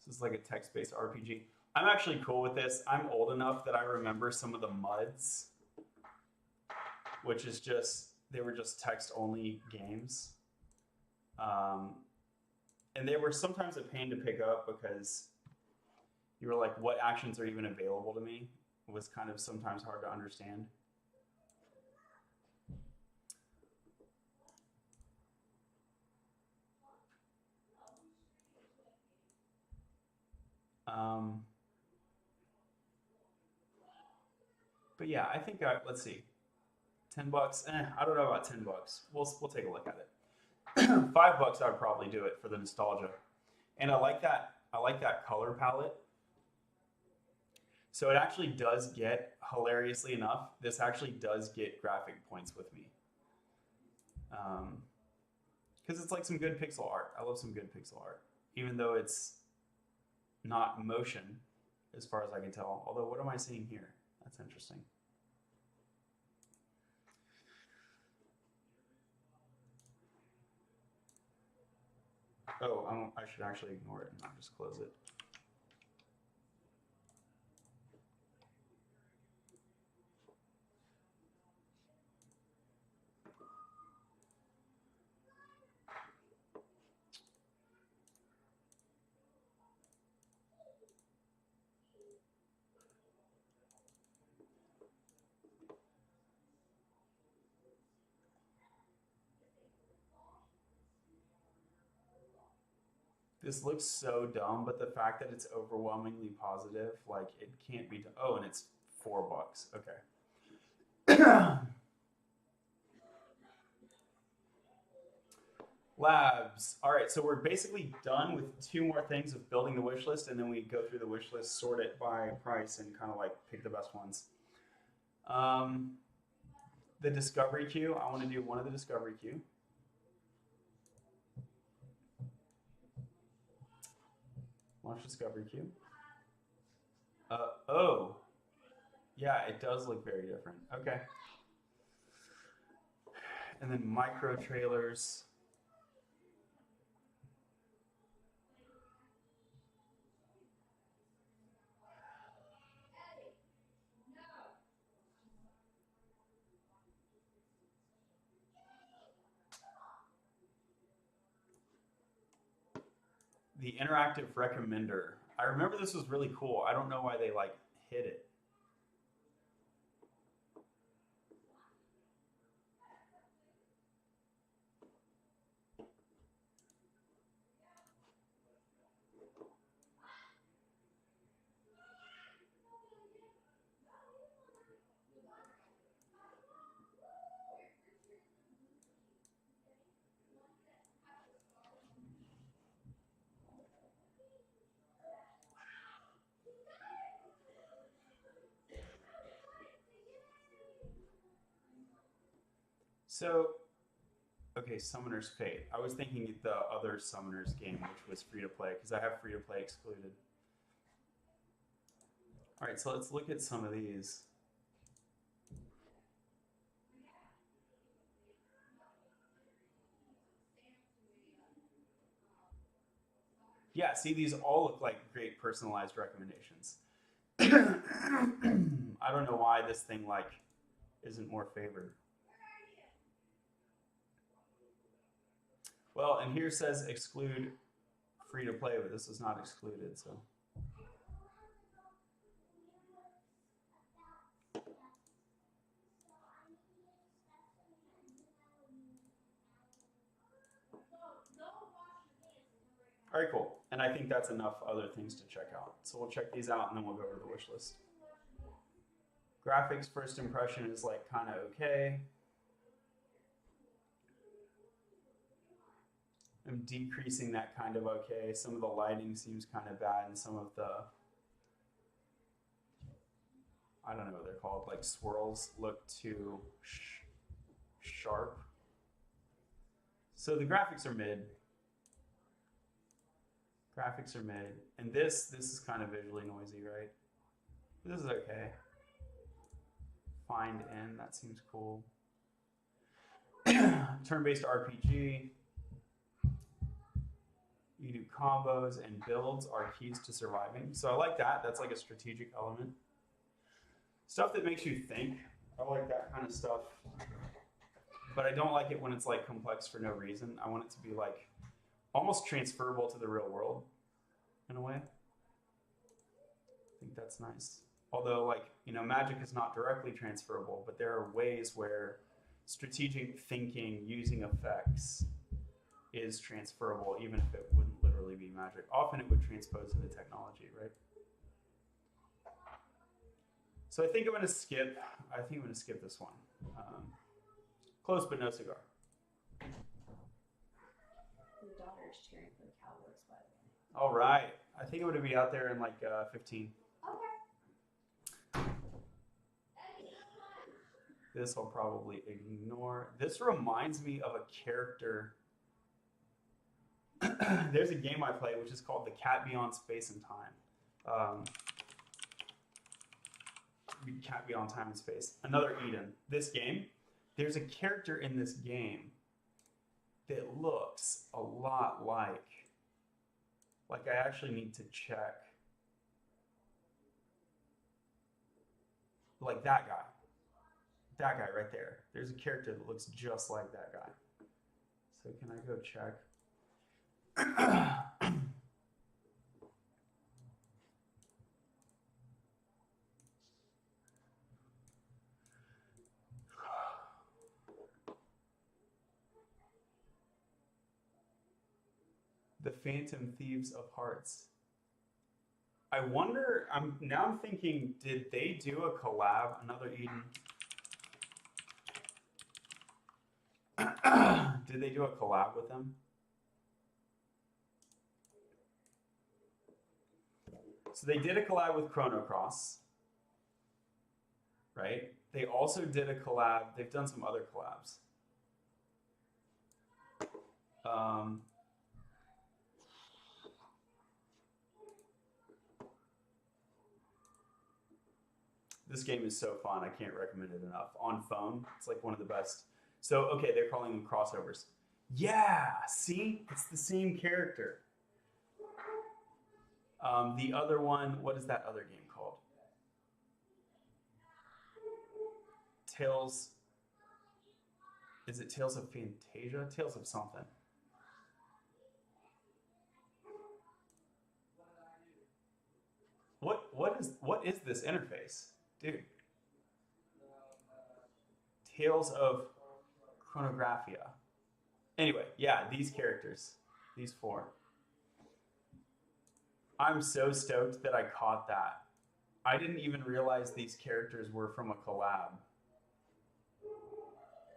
This is like a text-based RPG. I'm actually cool with this. I'm old enough that I remember some of the MUDs, which is just, they were just text-only games. And they were sometimes a pain to pick up because you were like, what actions are even available to me? It was kind of sometimes hard to understand. But yeah, I think, let's see, $10. I don't know about $10. We'll take a look at it. $5, I would probably do it for the nostalgia. And I like that color palette. So it actually does get, hilariously enough, this actually does get graphic points with me. Because it's like some good pixel art. I love some good pixel art. Even though it's not motion, as far as I can tell. Although, what am I seeing here? That's interesting. Oh, I should actually ignore it and not just close it. This looks so dumb, but the fact that it's overwhelmingly positive, like, it can't be. Oh, and it's $4. Okay. Labs. All right, so we're basically done with 2 more things of building the wish list, and then we go through the wish list, sort it by price, and kind of like pick the best ones. The discovery queue. I want to do one of the discovery queue. Launch discovery queue. Oh, yeah, it does look very different. Okay. And then micro trailers. The interactive recommender. I remember this was really cool. I don't know why they like hid it. So, okay, Summoner's Fate. I was thinking the other Summoner's game, which was free to play, because I have free to play excluded. All right, so let's look at some of these. Yeah, see, these all look like great personalized recommendations. I don't know why this thing like isn't more favored. Well, and here says exclude free to play, but this is not excluded, so. All right, cool. And I think that's enough other things to check out. So we'll check these out and then we'll go over the wish list. Graphics first impression is like kind of okay. I'm decreasing that kind of okay. Some of the lighting seems kind of bad, and some of the, I don't know what they're called, like swirls look too sharp. So the graphics are mid. Graphics are mid. And this is kind of visually noisy, right? This is okay. Find in, that seems cool. Turn-based RPG. You do combos, and builds are keys to surviving. So I like that. That's like a strategic element. Stuff that makes you think. I like that kind of stuff. But I don't like it when it's like complex for no reason. I want it to be like almost transferable to the real world in a way. I think that's nice. Although, like, you know, magic is not directly transferable, but there are ways where strategic thinking using effects is transferable, even if it wouldn't literally be magic. Often it would transpose into technology, right? So I think I'm going to skip this one. Close but no cigar. The daughter's cheering for the Cowboys, by the way. All right. I think I'm going to be out there in like 15. Okay. This I'll probably ignore. This reminds me of a character. There's a game I play which is called The Cat Beyond Space and Time. Cat Beyond Time and Space. Another Eden. This game, there's a character in this game that looks a lot like I actually need to check. Like that guy. That guy right there. There's a character that looks just like that guy. So can I go check? The Phantom Thieves of Hearts. I wonder, I'm thinking, did they do a collab? Another Eden. Did they do a collab with them? So they did a collab with Chrono Cross, right? They also did a collab. They've done some other collabs. This game is so fun. I can't recommend it enough. On phone, it's like one of the best. So, okay, they're calling them crossovers. Yeah, see? It's the same character. The other one, what is that other game called? Tales. Is it Tales of Fantasia? Tales of something. What is this interface? Dude. Tales of Chronographia. Anyway, yeah, these characters. These four. I'm so stoked that I caught that. I didn't even realize these characters were from a collab.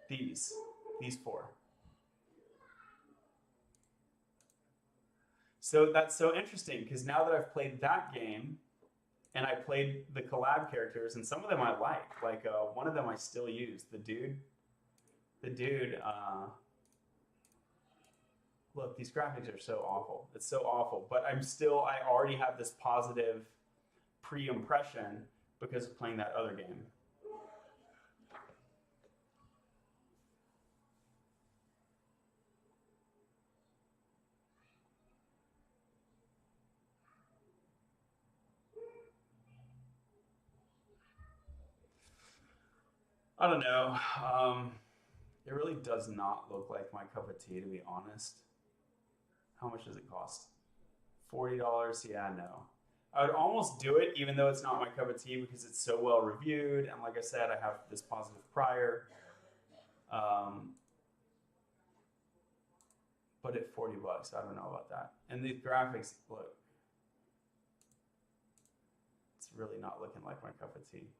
These four. So that's so interesting because now that I've played that game and I played the collab characters, and some of them I like one of them I still use, the dude, look, these graphics are so awful. It's so awful, but I already have this positive pre-impression because of playing that other game. I don't know. It really does not look like my cup of tea, to be honest. How much does it cost? $40? Yeah, no. I would almost do it even though it's not my cup of tea because it's so well reviewed. And like I said, I have this positive prior. But at $40, I don't know about that. And these graphics, look. It's really not looking like my cup of tea.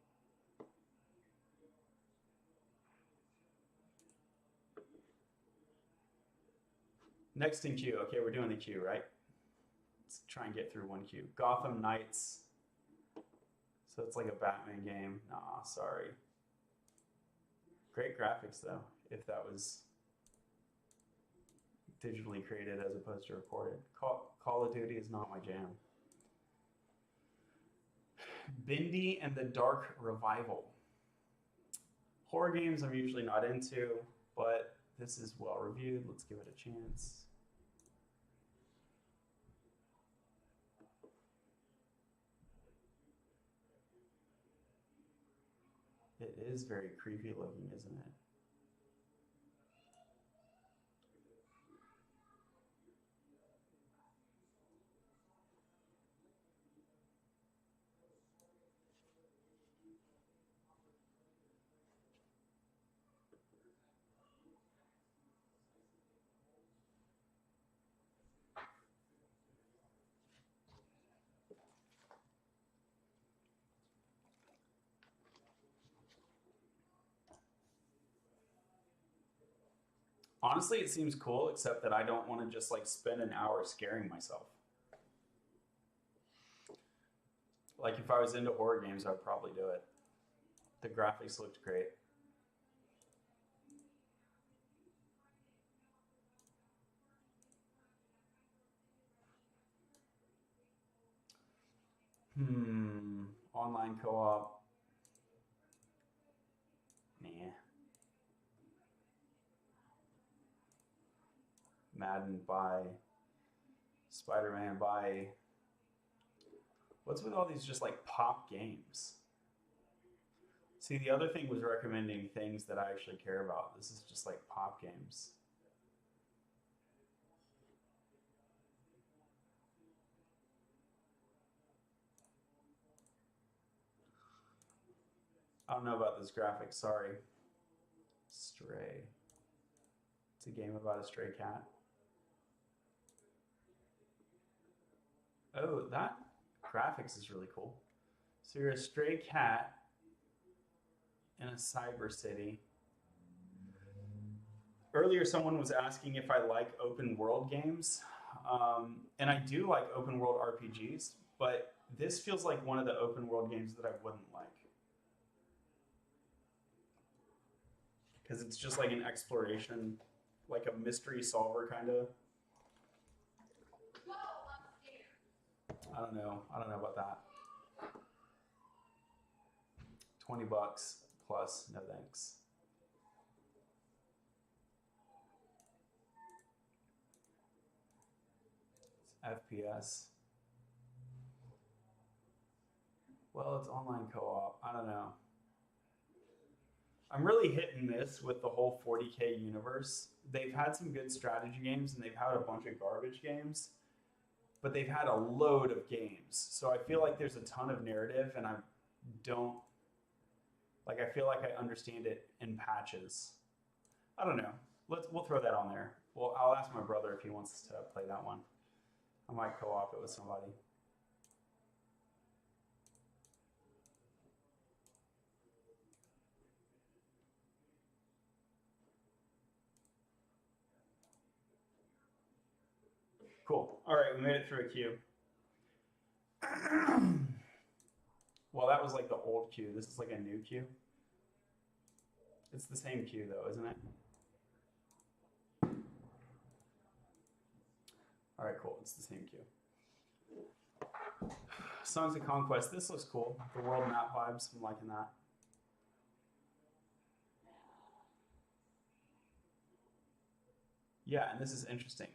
Next in queue. Okay, we're doing the queue, right? Let's try and get through one queue. Gotham Knights. So it's like a Batman game. Nah, sorry. Great graphics, though, if that was digitally created as opposed to recorded. Call of Duty is not my jam. Bindi and the Dark Revival. Horror games I'm usually not into, but this is well reviewed. Let's give it a chance. It is very creepy looking, isn't it? Honestly, it seems cool, except that I don't want to just like spend an hour scaring myself. Like if I was into horror games, I'd probably do it. The graphics looked great. Online co-op. Nah. Madden buy. Spider-Man buy. What's with all these just like pop games? See, the other thing was recommending things that I actually care about. This is just like pop games. I don't know about this graphic, sorry. Stray. It's a game about a stray cat. Oh, that graphics is really cool. So you're a stray cat in a cyber city. Earlier, someone was asking if I like open world games. And I do like open world RPGs, but This feels like one of the open world games that I wouldn't like. Because it's just like an exploration, like a mystery solver kind of. I don't know. I don't know about that. $20 plus, no thanks. It's FPS. Well, it's online co-op. I don't know. I'm really hitting this with the whole 40K universe. They've had some good strategy games and they've had a bunch of garbage games, but they've had a load of games. So I feel like there's a ton of narrative and I don't, like, I feel like I understand it in patches. I don't know. We'll throw that on there. Well, I'll ask my brother if he wants to play that one. I might co-op it with somebody. Cool. All right, we made it through a queue. Well, that was like the old queue. This is like a new queue. It's the same queue though, isn't it? All right, cool. It's the same queue. Songs of Conquest. This looks cool. The world map vibes. I'm liking that. Yeah, and this is interesting.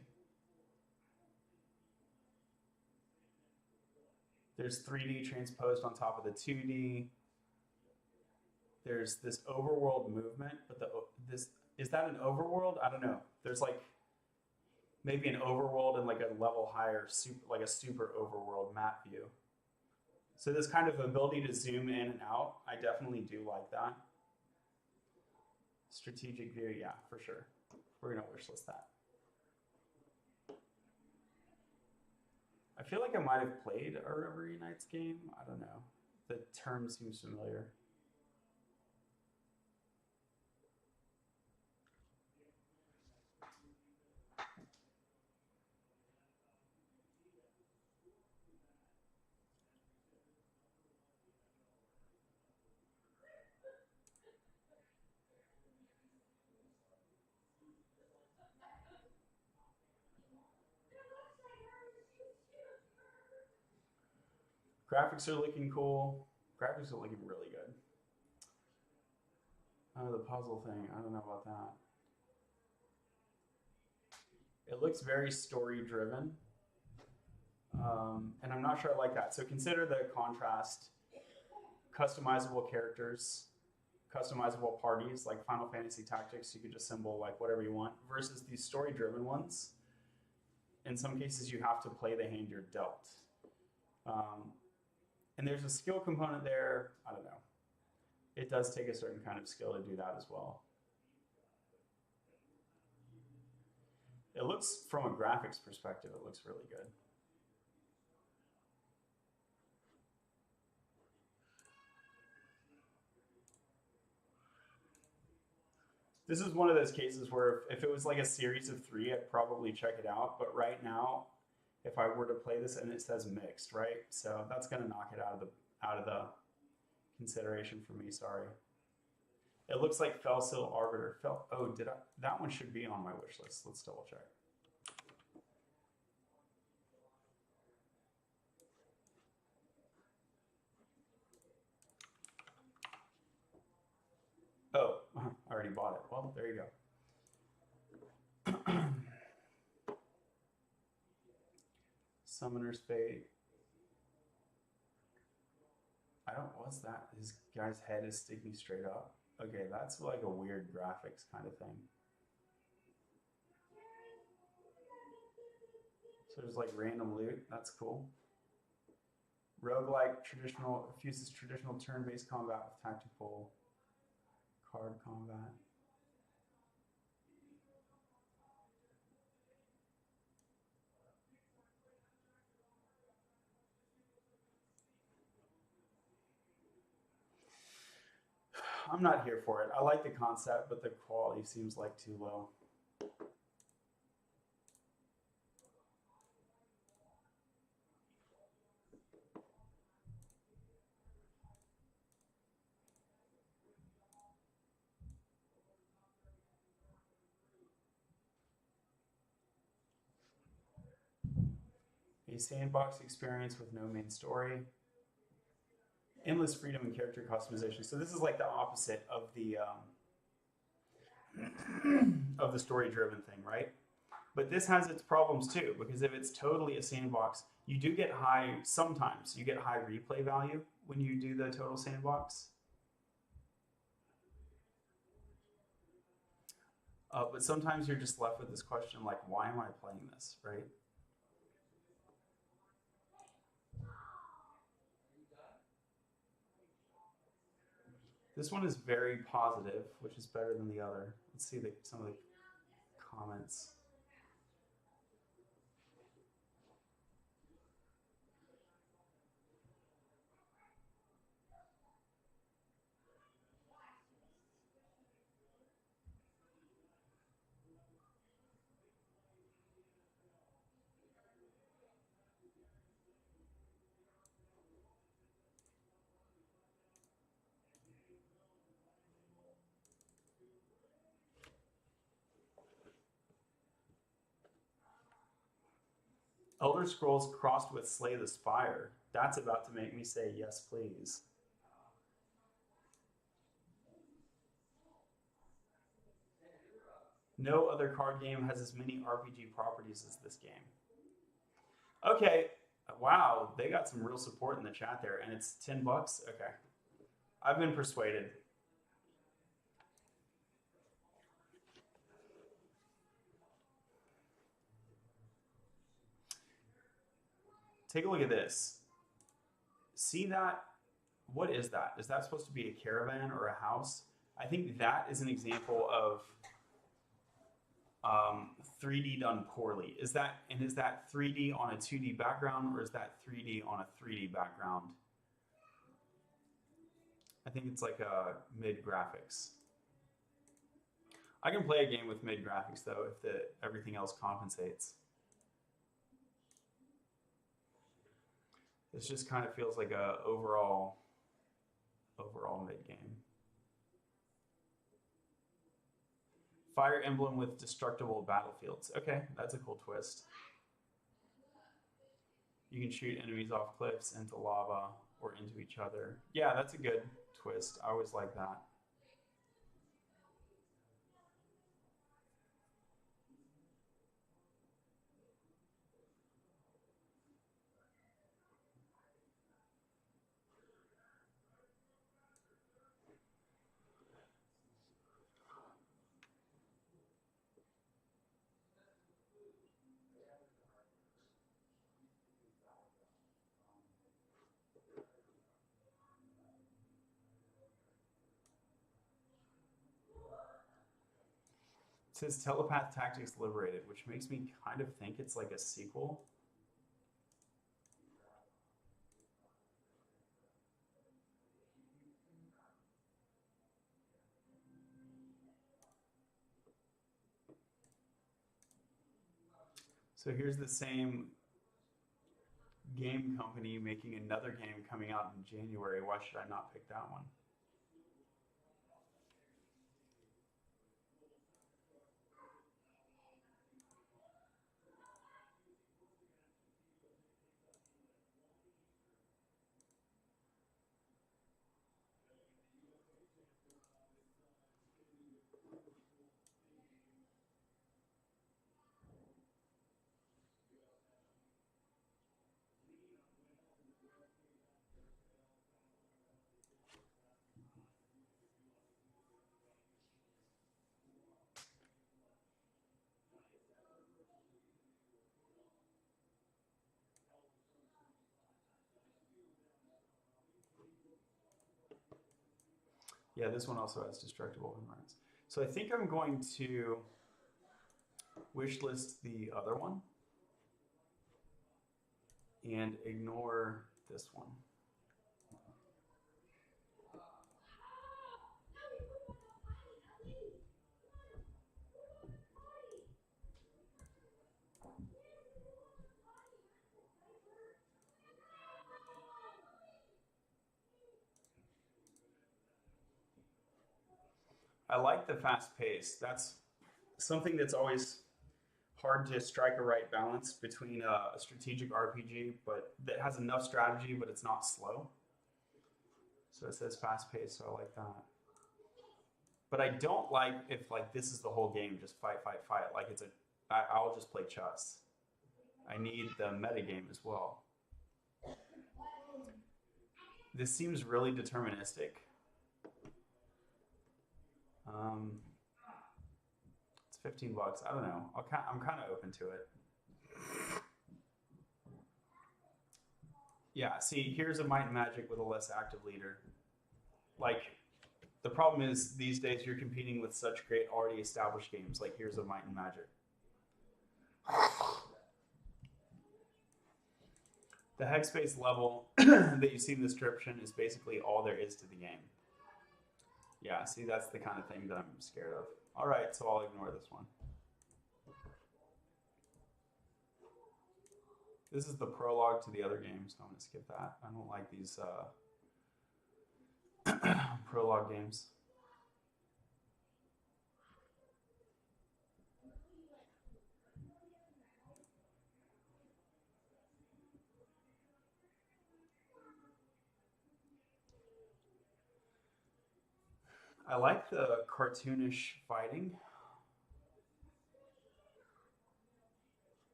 There's 3D transposed on top of the 2D. There's this overworld movement, but this is that an overworld? I don't know. There's like maybe an overworld and like a level higher, like a super overworld map view. So this kind of ability to zoom in and out, I definitely do like that. Strategic view, yeah, for sure. We're gonna wishlist that. I feel like I might have played a Reverie Nights game. I don't know. The term seems familiar. Graphics are looking cool. Graphics are looking really good. Oh, the puzzle thing. I don't know about that. It looks very story driven. And I'm not sure I like that. So consider the contrast. Customizable characters, customizable parties like Final Fantasy Tactics. You could assemble like whatever you want versus these story driven ones. In some cases, you have to play the hand you're dealt. And there's a skill component there. I don't know. It does take a certain kind of skill to do that as well. It looks, from a graphics perspective, it looks really good. This is one of those cases where if it was like a series of 3, I'd probably check it out. But right now, if I were to play this and it says mixed, right? So that's gonna knock it out of the consideration for me. Sorry. It looks like Felsil Arbiter. Oh, did I? That one should be on my wish list. Let's double check. Oh, I already bought it. Well, there you go. Summoner's Fate. What's that? His guy's head is sticking straight up. Okay, that's like a weird graphics kind of thing. So there's like random loot. That's cool. Roguelike traditional fuses traditional turn-based combat with tactical card combat. I'm not here for it. I like the concept, but the quality seems like too low. A sandbox experience with no main story. Endless freedom and character customization. So this is like the opposite of the of the story-driven thing, right? But this has its problems too, because if it's totally a sandbox, you do get sometimes you get high replay value when you do the total sandbox. But sometimes you're just left with this question like, why am I playing this, right? This one is very positive, which is better than the other. Let's see some of the comments. Elder Scrolls crossed with Slay the Spire. That's about to make me say yes, please. No other card game has as many RPG properties as this game. Okay, wow, they got some real support in the chat there, and it's $10. Okay, I've been persuaded. Take a look at this. See that? What is that? Is that supposed to be a caravan or a house? I think that is an example of 3D done poorly. Is that 3D on a 2D background, or is that 3D on a 3D background? I think it's like a mid graphics. I can play a game with mid graphics though if everything else compensates. This just kind of feels like a overall mid game. Fire Emblem with destructible battlefields. Okay, that's a cool twist. You can shoot enemies off cliffs into lava or into each other. Yeah, that's a good twist. I always like that. It says Telepath Tactics Liberated, which makes me kind of think it's like a sequel. So here's the same game company making another game coming out in January. Why should I not pick that one? Yeah, this one also has destructible environments. So I think I'm going to wish list the other one and ignore this one. I like the fast pace. That's something that's always hard to strike a right balance between a strategic RPG, but that has enough strategy, but it's not slow. So it says fast paced, so I like that. But I don't like if like this is the whole game, just fight, fight, fight. Like I'll just play chess. I need the meta game as well. This seems really deterministic. It's $15. I don't know. I'm kind of open to it. Yeah, see, here's a Might and Magic with a less active leader. Like, the problem is these days you're competing with such great already established games. Like, here's a Might and Magic. The hex-based level that you see in the description is basically all there is to the game. Yeah, see, that's the kind of thing that I'm scared of. All right, so I'll ignore this one. This is the prologue to the other game, so I'm going to skip that. I don't like these prologue games. I like the cartoonish fighting.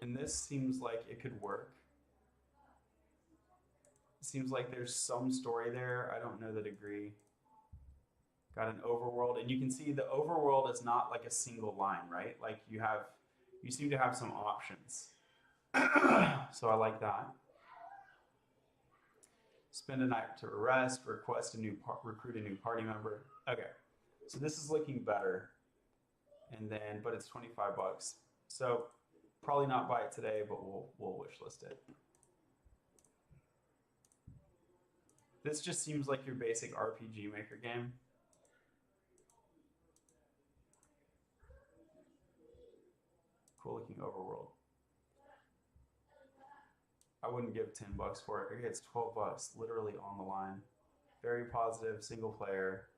And this seems like it could work. It seems like there's some story there. I don't know the degree. Got an overworld, and you can see the overworld is not like a single line, right? Like you seem to have some options. So I like that. Spend a night to rest, recruit a new party member. Okay, so this is looking better. And then, but it's $25. So probably not buy it today, but we'll wish list it. This just seems like your basic RPG Maker game. Cool looking overworld. I wouldn't give $10 for it. Okay, it's $12, literally on the line. Very positive, single player.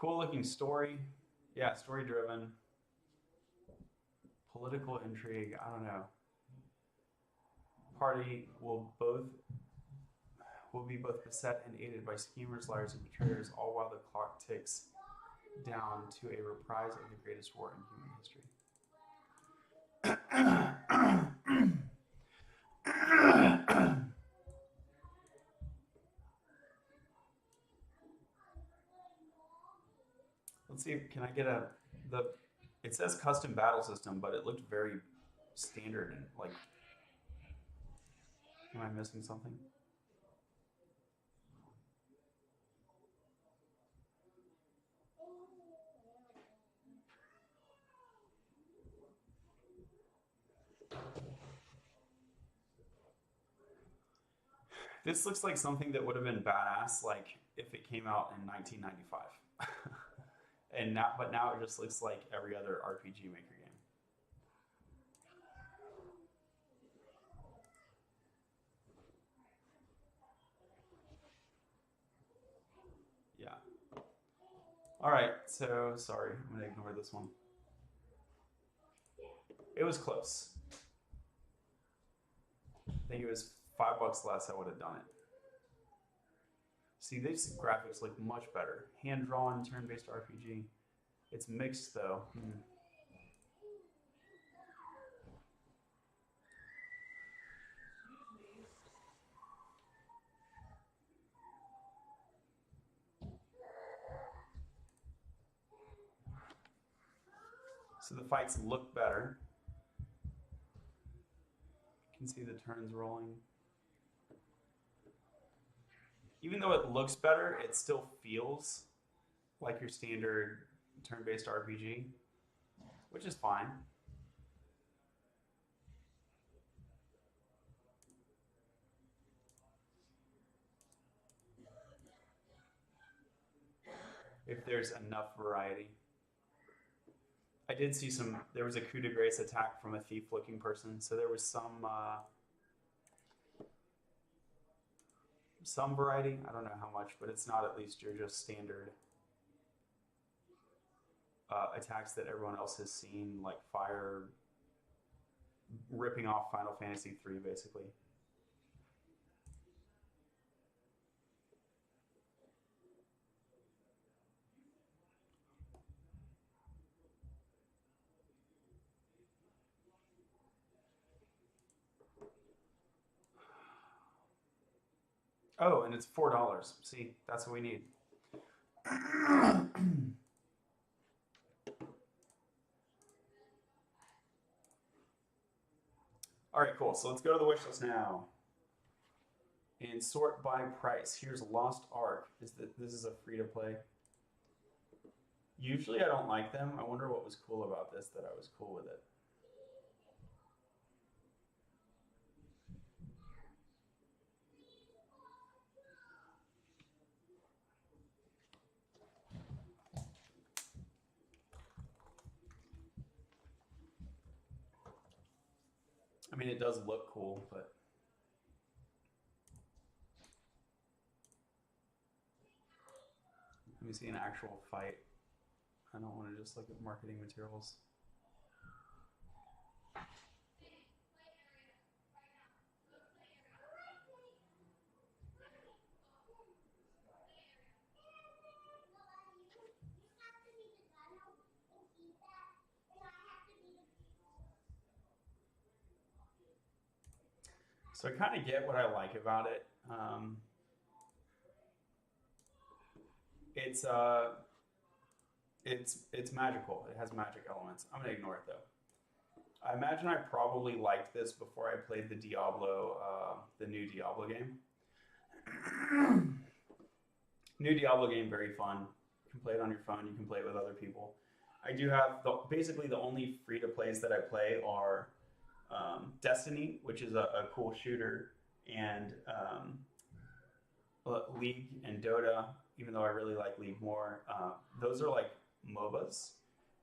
Cool looking story. Yeah, story driven. Political intrigue. I don't know. Party will be both beset and aided by schemers, liars, and betrayers, all while the clock ticks down to a reprise of the greatest war in human history. Let's see, can I get it says custom battle system, but it looked very standard and like, am I missing something? This looks like something that would have been badass, like if it came out in 1995. But now it just looks like every other RPG Maker game. Yeah. All right, so sorry, I'm gonna ignore this one. It was close. I think it was $5 less, I would have done it. See, these graphics look much better. Hand-drawn, turn-based RPG. It's mixed, though. So the fights look better. You can see the turns rolling. Even though it looks better, it still feels like your standard turn-based RPG, which is fine. if there's enough variety. I did see there was a coup de grace attack from a thief looking person, so there was some variety. I don't know how much, but it's not at least your just standard attacks that everyone else has seen, like fire, ripping off Final Fantasy III, basically. Oh, and it's $4. See, that's what we need. All right, cool. So let's go to the wish list now and sort by price. Here's Lost Ark. This is a free to play. Usually I don't like them. I wonder what was cool about this that I was cool with it. I mean, it does look cool, but let me see an actual fight. I don't want to just look at marketing materials. So I kind of get what I like about it. It's magical. It has magic elements. I'm gonna ignore it though. I imagine I probably liked this before I played the the new Diablo game. New Diablo game, very fun. You can play it on your phone. You can play it with other people. I do have basically the only free to plays that I play are Destiny, which is a cool shooter, and League and Dota. Even though I really like League more, those are like MOBAs.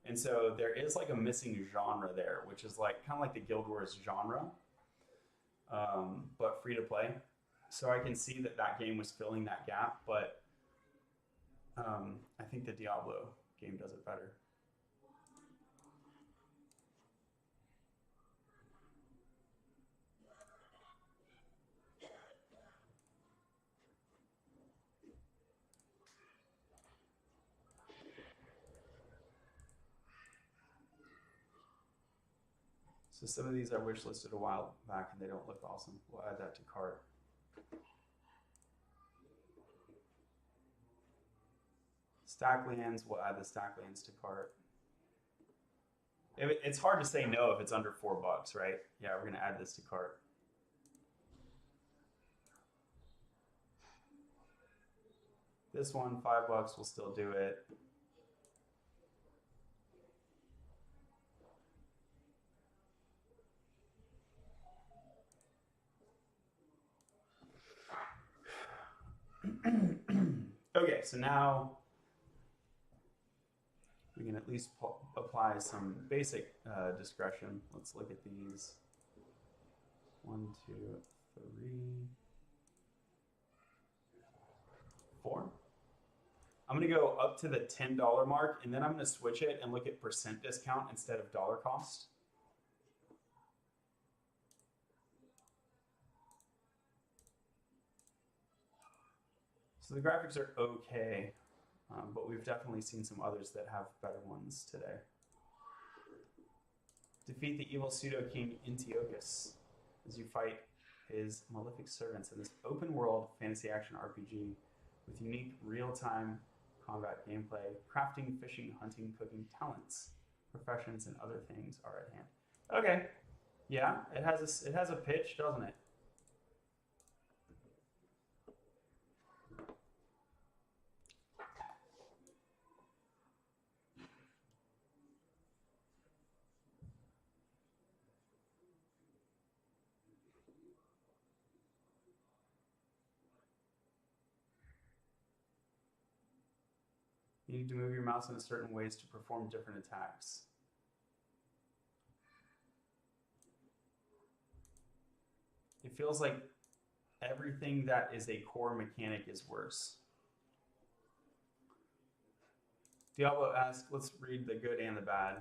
And so there is like a missing genre there, which is like kind of like the Guild Wars genre, but free to play. So I can see that game was filling that gap, but I think the Diablo game does it better. So some of these I wish listed a while back and they don't look awesome. We'll add that to cart. Stacklands, we'll add the Stacklands to cart. It's hard to say no if it's under $4, right? Yeah, we're gonna add this to cart. This one, $5, we'll still do it. Okay, so now we can at least apply some basic discretion. Let's look at these. 1, 2, 3, 4. I'm going to go up to the $10 mark, and then I'm going to switch it and look at percent discount instead of dollar cost. So the graphics are okay, but we've definitely seen some others that have better ones today. Defeat the evil pseudo-king Antiochus as you fight his malefic servants in this open-world fantasy action RPG with unique real-time combat gameplay, crafting, fishing, hunting, cooking, talents, professions, and other things are at hand. Okay, yeah, it has a pitch, doesn't it? You need to move your mouse in a certain ways to perform different attacks. It feels like everything that is a core mechanic is worse. Diablo asks, let's read the good and the bad.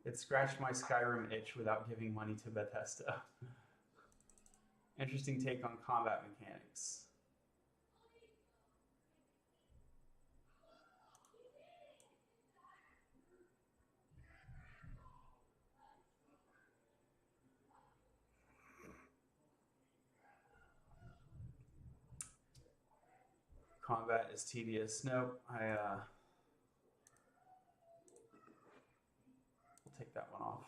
It scratched my Skyrim itch without giving money to Bethesda. Interesting take on combat mechanics. Combat is tedious. Nope, we'll take that one off.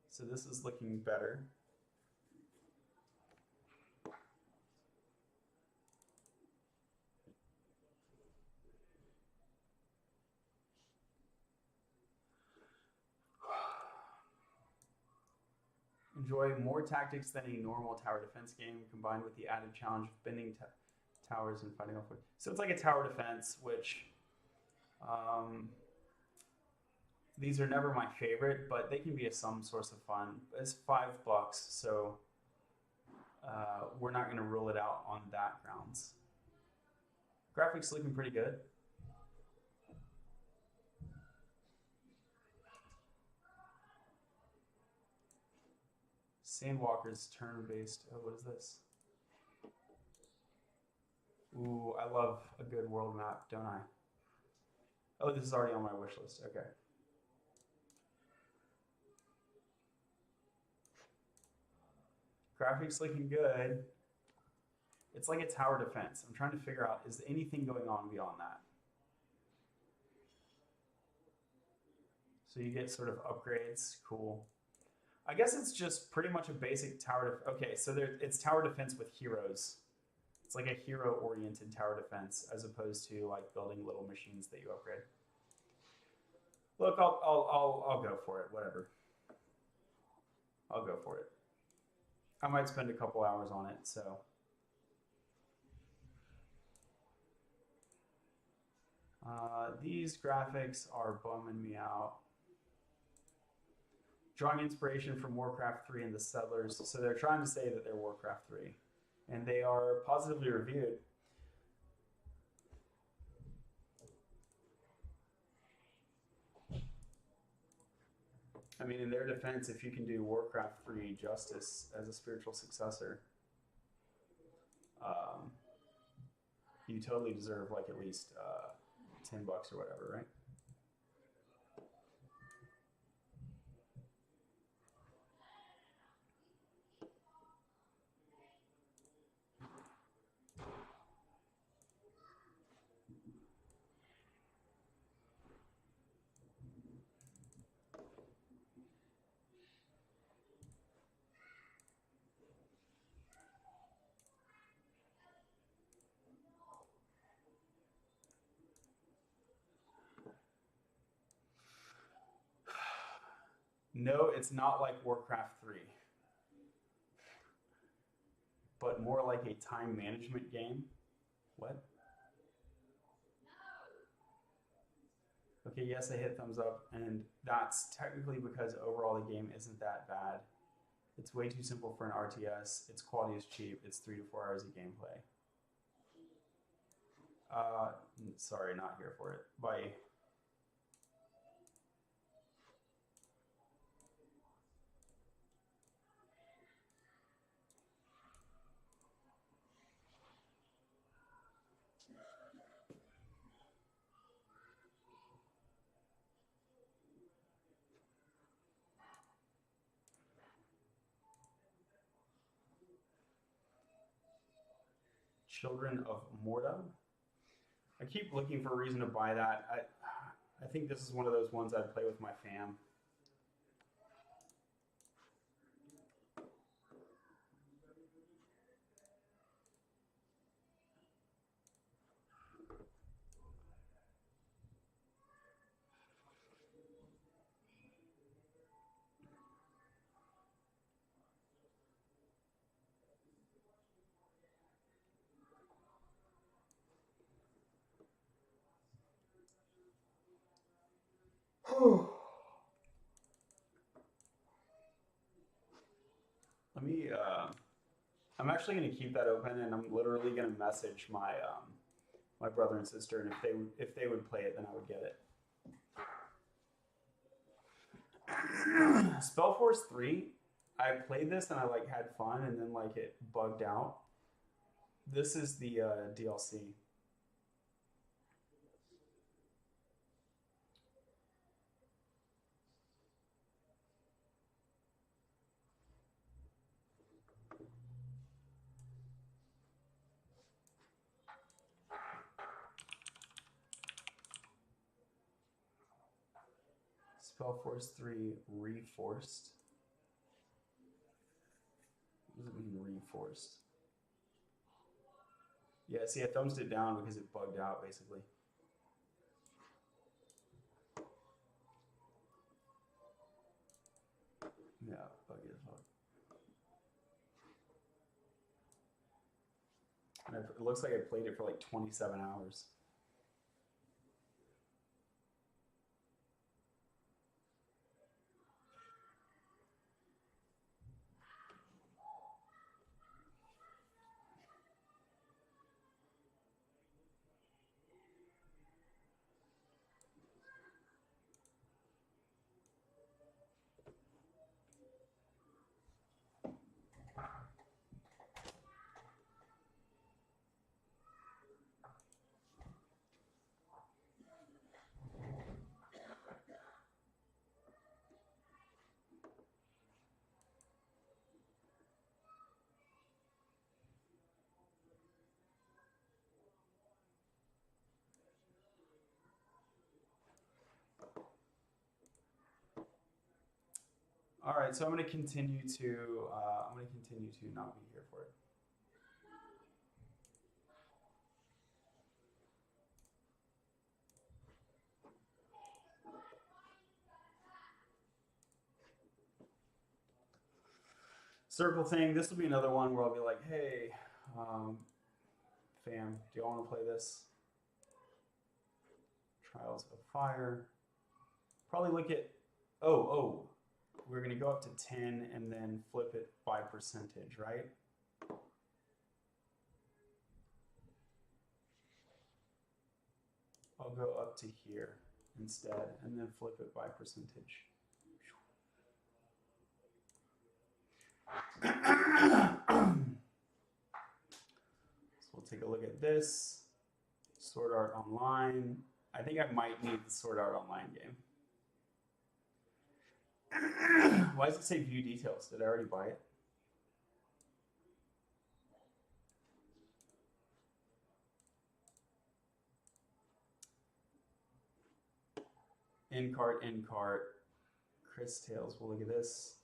So this is looking better. Enjoy more tactics than a normal tower defense game, combined with the added challenge of bending towers and fighting off. So it's like a tower defense, which these are never my favorite, but they can be some source of fun. It's $5, so we're not going to rule it out on that grounds. Graphics looking pretty good. Sandwalker's turn-based. Oh, what is this? Ooh, I love a good world map, don't I? Oh, this is already on my wish list. Okay. Graphics looking good. It's like a tower defense. I'm trying to figure out, is anything going on beyond that? So you get sort of upgrades. Cool. I guess it's just pretty much a basic tower. Okay, so it's tower defense with heroes. It's like a hero-oriented tower defense as opposed to like building little machines that you upgrade. Look, I'll go for it. Whatever. I'll go for it. I might spend a couple hours on it, so. These graphics are bumming me out. Drawing inspiration from Warcraft 3 and the Settlers. So they're trying to say that they're Warcraft 3. And they are positively reviewed. I mean, in their defense, if you can do Warcraft 3 justice as a spiritual successor, you totally deserve like at least $10 or whatever, right? No, it's not like Warcraft 3, but more like a time management game. What? Okay, yes, I hit thumbs up, and that's technically because overall the game isn't that bad. It's way too simple for an RTS. Its quality is cheap. It's 3 to 4 hours of gameplay. Sorry, not here for it. Bye. Children of Morta. I keep looking for a reason to buy that. I think this is one of those ones I'd play with my fam. Let me. I'm actually going to keep that open, and I'm literally going to message my my brother and sister, and if they would play it, then I would get it. Spellforce 3. I played this and I like had fun, and then like it bugged out. This is the DLC. Spellforce 3 Reforced. What does it mean, Reforced? Yeah, see, I thumbs it down because it bugged out, basically. Yeah, buggy as fuck. And it looks like I played it for like 27 hours. All right, so I'm going to continue to not be here for it. Circle thing. This will be another one where I'll be like, hey, fam, do y'all want to play this? Trials of Fire. Probably look at, we're going to go up to 10 and then flip it by percentage, right? I'll go up to here instead and then flip it by percentage. So we'll take a look at this. Sword Art Online. I think I might need the Sword Art Online game. Why does it say view details? Did I already buy it? In cart. Chris Tales. We'll look at this.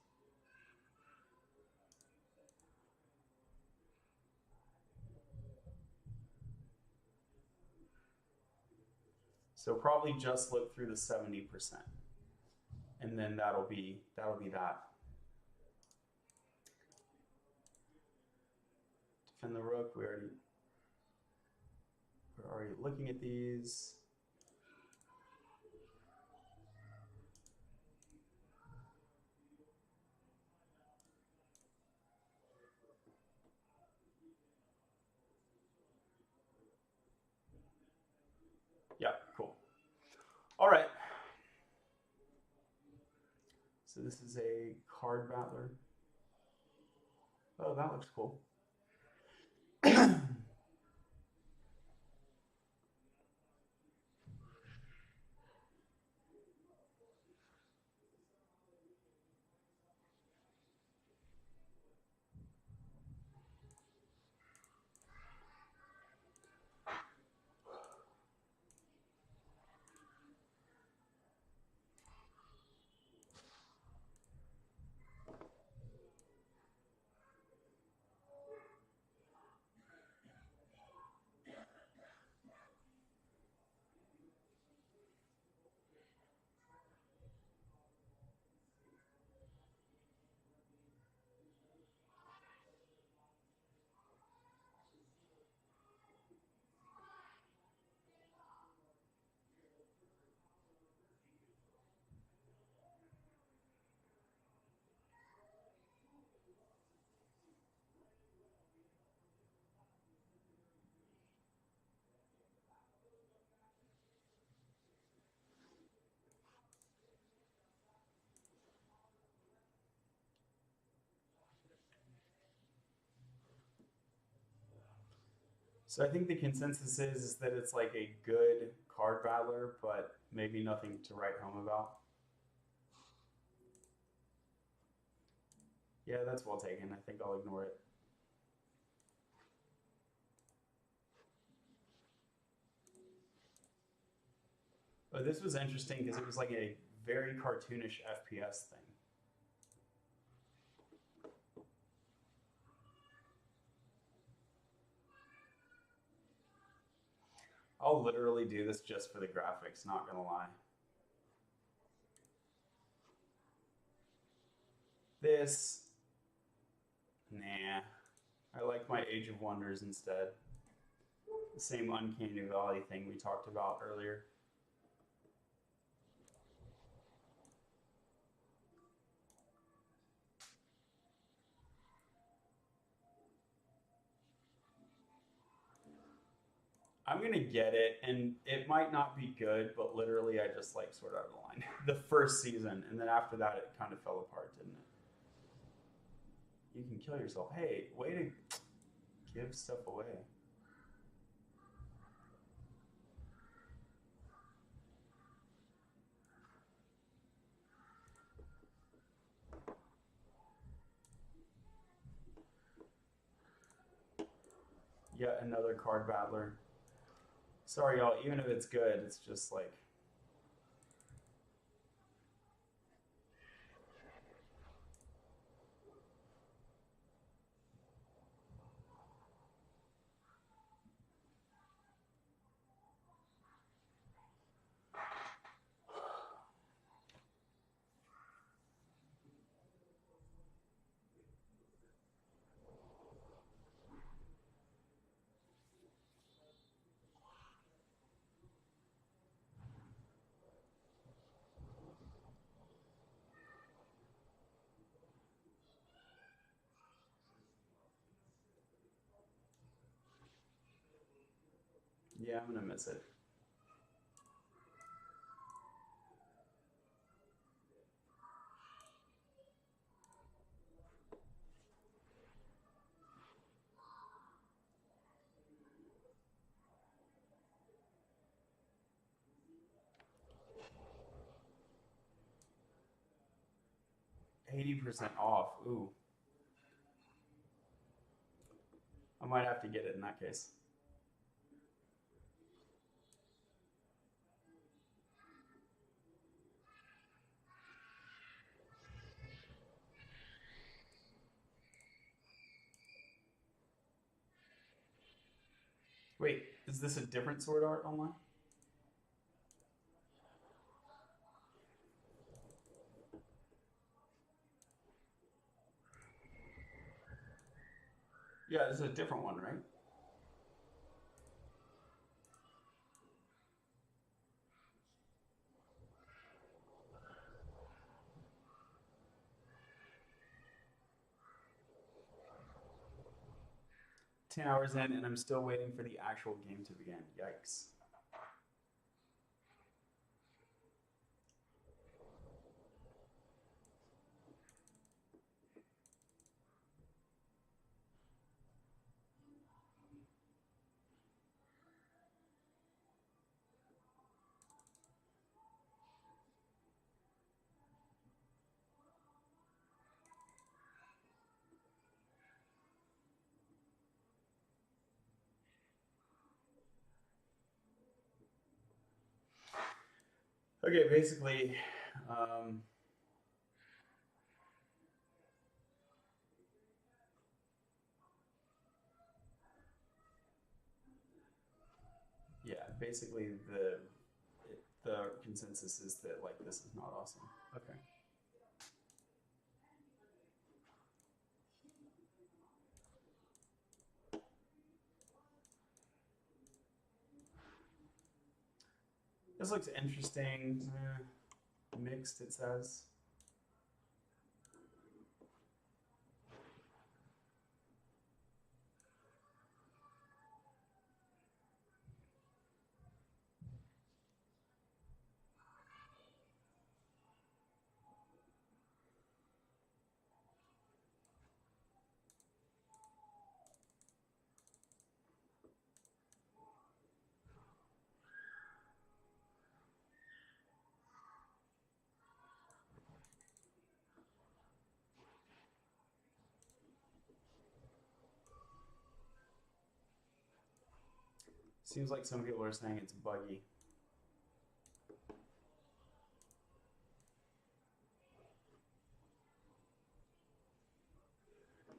So probably just look through the 70%. And then that'll be that. Defend the Rook. We're already looking at these. Yeah, cool. All right. So this is a card battler. Oh, that looks cool. So I think the consensus is that it's like a good card battler, but maybe nothing to write home about. Yeah, that's well taken. I think I'll ignore it. But this was interesting because it was like a very cartoonish FPS thing. I'll literally do this just for the graphics, not gonna lie. This, nah. I like my Age of Wonders instead. The same Uncanny Valley thing we talked about earlier. I'm gonna get it, and it might not be good, but literally I just like Sword Art Online the first season, and then after that it kind of fell apart, didn't it? You can kill yourself. Hey, way to give stuff away. Yet another card battler. Sorry, y'all. Even if it's good, it's just like. Yeah, I'm gonna miss it. %80 off. Ooh. I might have to get it in that case. Wait, is this a different Sword Art Online? Yeah, this is a different one, right? $10 in, and I'm still waiting for the actual game to begin. Yikes. Okay, basically, yeah, basically the consensus is that like this is not awesome. Okay. This looks interesting. Mixed, it says. Seems like some people are saying it's buggy.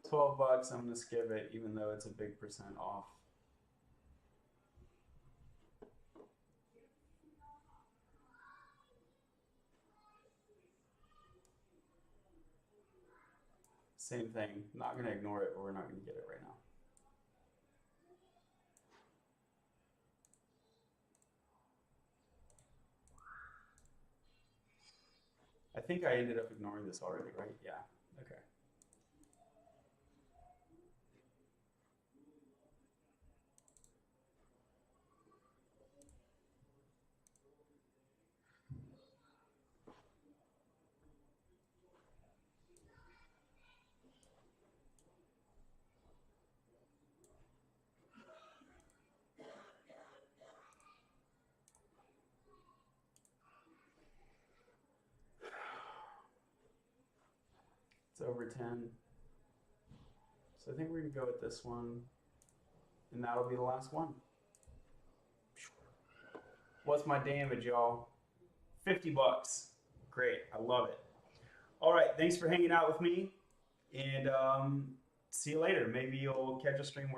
$12, I'm gonna skip it even though it's a big percent off. Same thing, not gonna ignore it, but we're not gonna get it right now. I think I ended up ignoring this already, right? Yeah, okay. It's over 10. So I think we're gonna go with this one, and that'll be the last one. What's my damage, y'all? $50. Great, I love it. All right, thanks for hanging out with me, and see you later. Maybe you'll catch a stream where